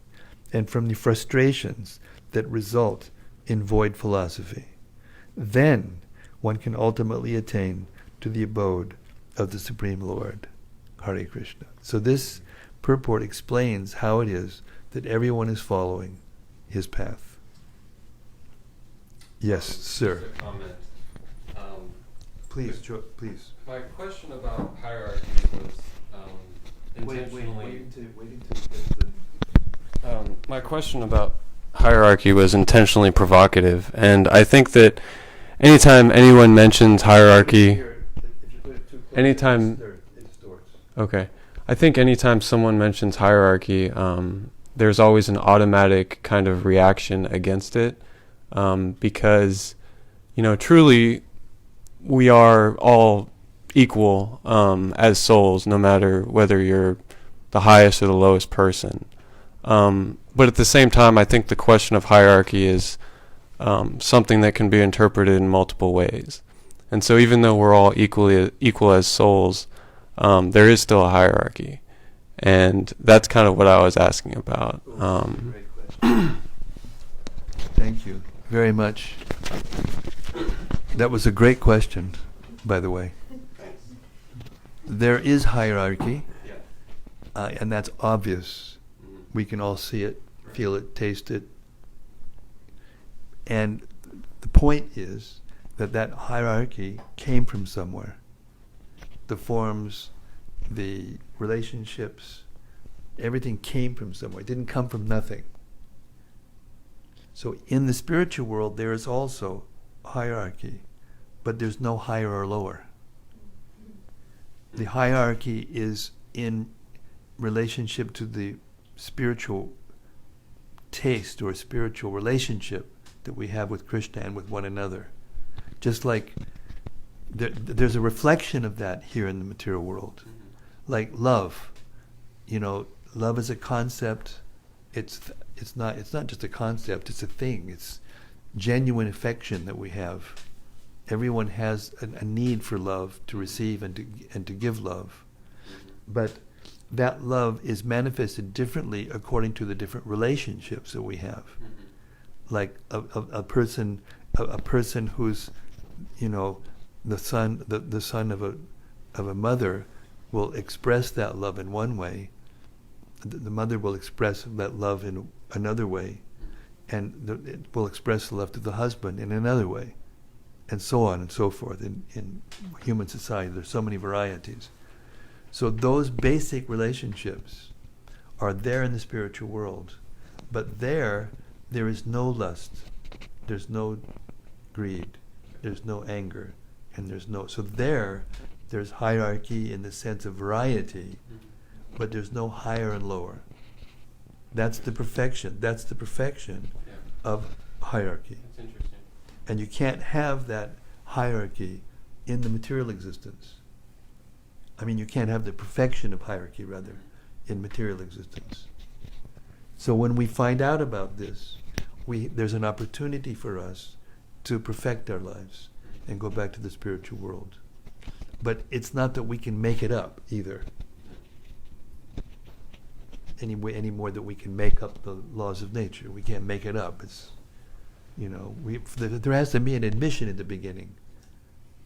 and from the frustrations that result in void philosophy. Then one can ultimately attain to the abode of the Supreme Lord. Hare Krishna. So this purport explains how it is that everyone is following his path. Yes, sir. Just a comment. Please, please. My question about hierarchy was intentionally. My question about hierarchy was intentionally provocative, and I think that anytime anyone mentions hierarchy, okay, I think anytime someone mentions hierarchy, there's always an automatic kind of reaction against it, because, truly, we are all equal as souls, no matter whether you're the highest or the lowest person. But at the same time, I think the question of hierarchy is something that can be interpreted in multiple ways. And so even though we're all equal as souls, there is still a hierarchy. And that's kind of what I was asking about. Thank you very much. That was a great question, by the way. There is hierarchy, and that's obvious. We can all see it, feel it, taste it. And the point is that hierarchy came from somewhere. The forms, the relationships, everything came from somewhere. It didn't come from nothing. So in the spiritual world, there is also hierarchy, but there's no higher or lower. The hierarchy is in relationship to the spiritual taste or spiritual relationship that we have with Krishna and with one another. Just like there's a reflection of that here in the material world. Like love. Love is a concept. It's not just a concept, it's a thing. It's genuine affection that we have. Everyone has a need for love, to receive and to give love. But that love is manifested differently according to the different relationships that we have. Like a person who's, the son of a mother will express that love in one way, the mother will express that love in another way, and it will express the love to the husband in another way, and so on and so forth. In human society, there's so many varieties. So those basic relationships are there in the spiritual world, but there is no lust, there's no greed, there's no anger, and so there's hierarchy in the sense of variety, but there's no higher and lower. That's the perfection. That's the perfection of hierarchy. That's interesting. And you can't have that hierarchy in the material existence. I mean, you can't have the perfection of hierarchy, rather, in material existence. So when we find out about this, there's an opportunity for us to perfect our lives and go back to the spiritual world. But it's not that we can make it up either. Any more that we can make up the laws of nature. We can't make it up. It's, there has to be an admission in the beginning.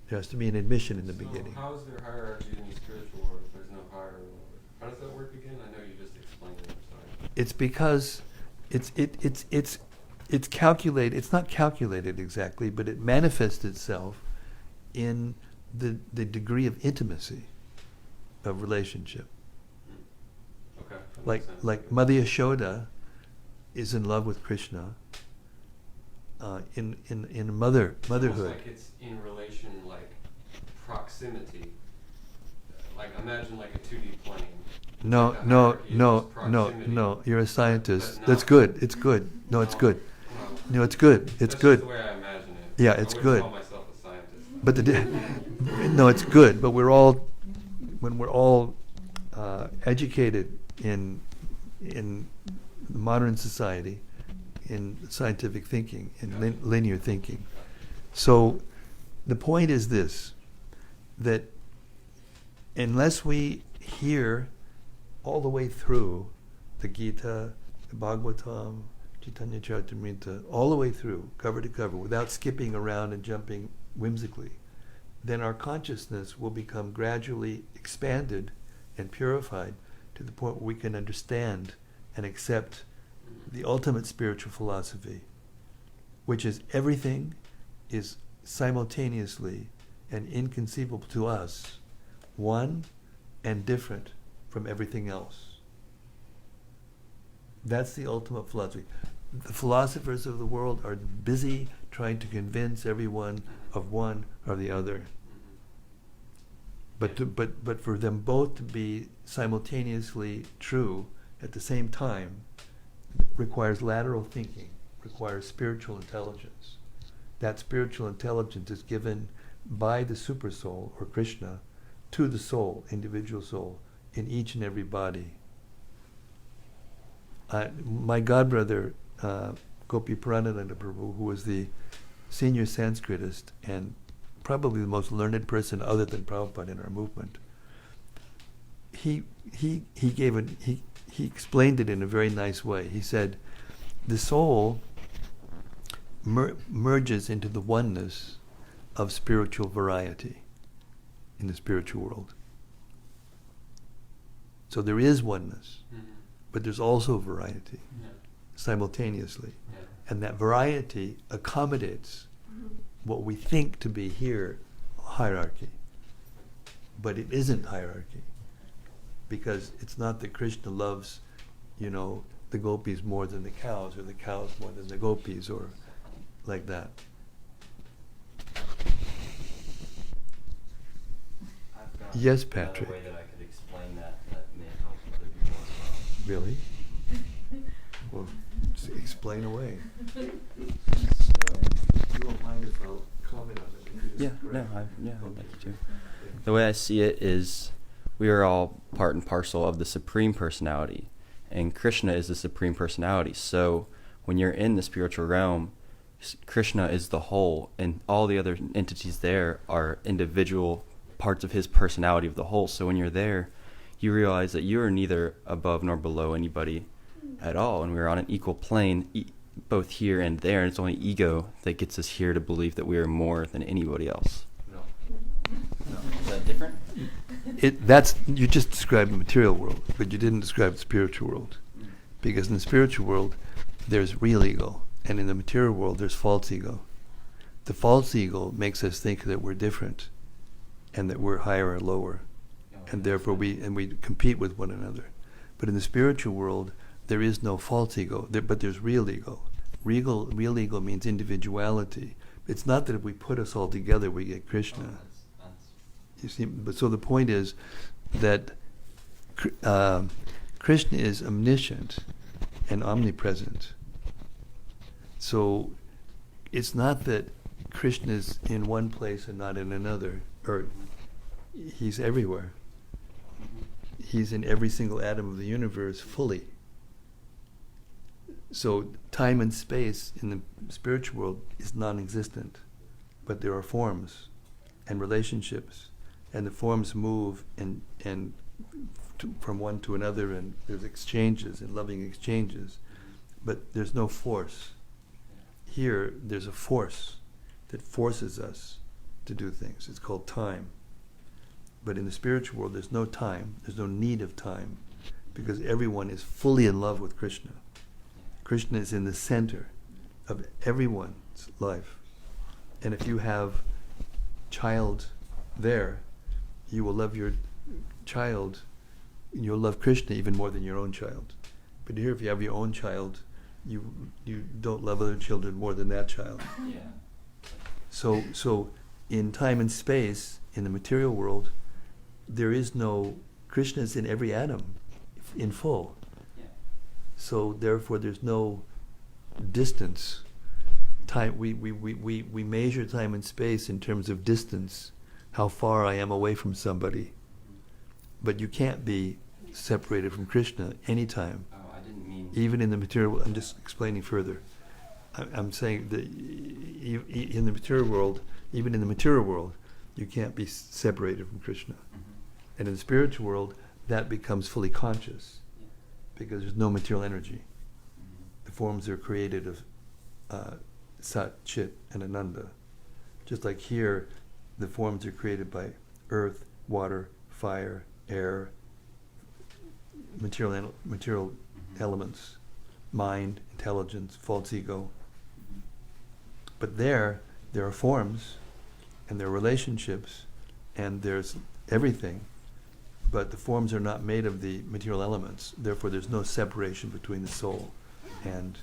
There has to be an admission in the beginning. How is there hierarchy in the spiritual world if there's no higher or lower? How does that work again? I know you just explained it. I'm sorry. It's because it's calculated. It's not calculated exactly, but it manifests itself in the degree of intimacy of relationship. Okay. Like Mother Yashoda is in love with Krishna. In motherhood. It's almost like it's in relation, like proximity. Like imagine like a 2D plane. No. You're a scientist. That's good. It's good. No, it's good. No, it's good. It's That's good. Just the way I imagine it. Yeah, it's I good. wouldn't call myself a scientist. But no, it's good. But when we're all educated in modern society, in scientific thinking, in linear thinking. So the point is this, that unless we hear all the way through the Gita, the Bhagavatam, Chaitanya Charitamrita, all the way through, cover to cover, without skipping around and jumping whimsically, then our consciousness will become gradually expanded and purified to the point where we can understand and accept the ultimate spiritual philosophy, which is everything is simultaneously and inconceivable to us, one and different from everything else. That's the ultimate philosophy. The philosophers of the world are busy trying to convince everyone of one or the other. But for them both to be simultaneously true at the same time requires lateral thinking, requires spiritual intelligence. That spiritual intelligence is given by the Supersoul, or Krishna, to the soul, individual soul, in each and every body. My godbrother, Gopi Paranananda Prabhu, who was the senior Sanskritist and probably the most learned person other than Prabhupada in our movement, he explained it in a very nice way. He said, the soul merges into the oneness of spiritual variety in the spiritual world. So there is oneness, but there's also variety simultaneously. And that variety accommodates what we think to be here hierarchy. But it isn't hierarchy. Because it's not that Krishna loves, the gopis more than the cows, or the cows more than the gopis, or like that. I've got Yes, Patrick. another way that I could explain that may help other people as well. Really? Well, explain away. So, You don't mind if I'll comment on it? yeah, I'd like you to. The way I see it is, we are all part and parcel of the Supreme Personality, and Krishna is the Supreme Personality. So when you're in the spiritual realm, Krishna is the whole, and all the other entities there are individual parts of his personality of the whole. So when you're there, you realize that you are neither above nor below anybody at all, and we're on an equal plane, both here and there, and it's only ego that gets us here to believe that we are more than anybody else. No. Is that different? That's you just described the material world, but you didn't describe the spiritual world, because in the spiritual world there's real ego, and in the material world there's false ego. The false ego makes us think that we're different, and that we're higher or lower, and therefore we compete with one another. But in the spiritual world there is no false ego, but there's real ego. Real ego means individuality. It's not that if we put us all together we get Krishna. You see, but so the point is that Krishna is omniscient and omnipresent. So it's not that Krishna is in one place and not in another, or he's everywhere. He's in every single atom of the universe fully. So time and space in the spiritual world is non-existent, but there are forms and relationships, and the forms move and from one to another, and there's exchanges and loving exchanges, but there's no force. Here, there's a force that forces us to do things. It's called time. But in the spiritual world, there's no time. There's no need of time, because everyone is fully in love with Krishna. Krishna is in the center of everyone's life. And if you have child there, you will love your child, you'll love Krishna even more than your own child. But here, if you have your own child, you don't love other children more than that child. Yeah. So in time and space, in the material world, there is no, Krishna is in every atom, in full. Yeah. So therefore there's no distance. Time, we measure time and space in terms of distance, how far I am away from somebody. But you can't be separated from Krishna anytime. Oh, I didn't mean. Even in the material, I'm just explaining further. I'm saying that in the material world, even in the material world, you can't be separated from Krishna. Mm-hmm. And in the spiritual world, that becomes fully conscious, because there's no material energy. Mm-hmm. The forms are created of Sat, Chit, and Ananda. Just like here, the forms are created by earth, water, fire, air, material elements, mind, intelligence, false ego. But there are forms, and there are relationships, and there's everything, but the forms are not made of the material elements. Therefore, there's no separation between the soul and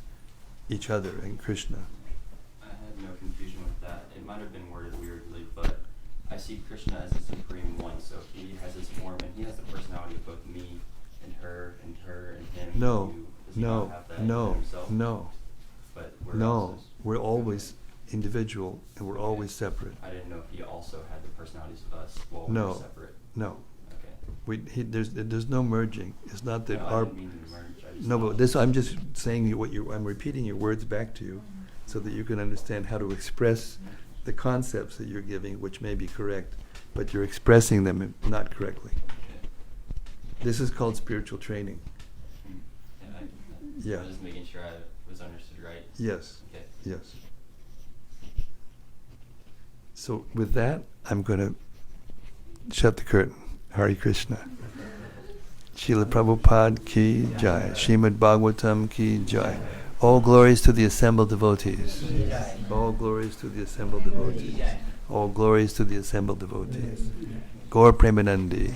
each other and Krishna. I had no confusion with that. It might have been worded weirdly, but I see Krishna as the supreme one, so he has his form, and he has the personality of both me and her and him. No, and you. Does he not have that in himself? no. But where else is We're always individual, and we're always separate. I didn't know if he also had the personalities of us while we No. were separate. No. Okay. There's no merging. It's not that No, I our didn't mean to merge. I just no, thought- but this I'm just saying I'm repeating your words back to you, so that you can understand how to express the concepts that you're giving, which may be correct, but you're expressing them not correctly. Okay. This is called spiritual training. Yeah, Yeah. I was just making sure I was understood right. Yes. Okay. Yes. So with that, I'm going to shut the curtain. Hare Krishna. Srila Prabhupada ki jai. Srimad-Bhagavatam ki jai. All glories to the assembled devotees. All glories to the assembled devotees. All glories to the assembled devotees. Gaur Premanandi.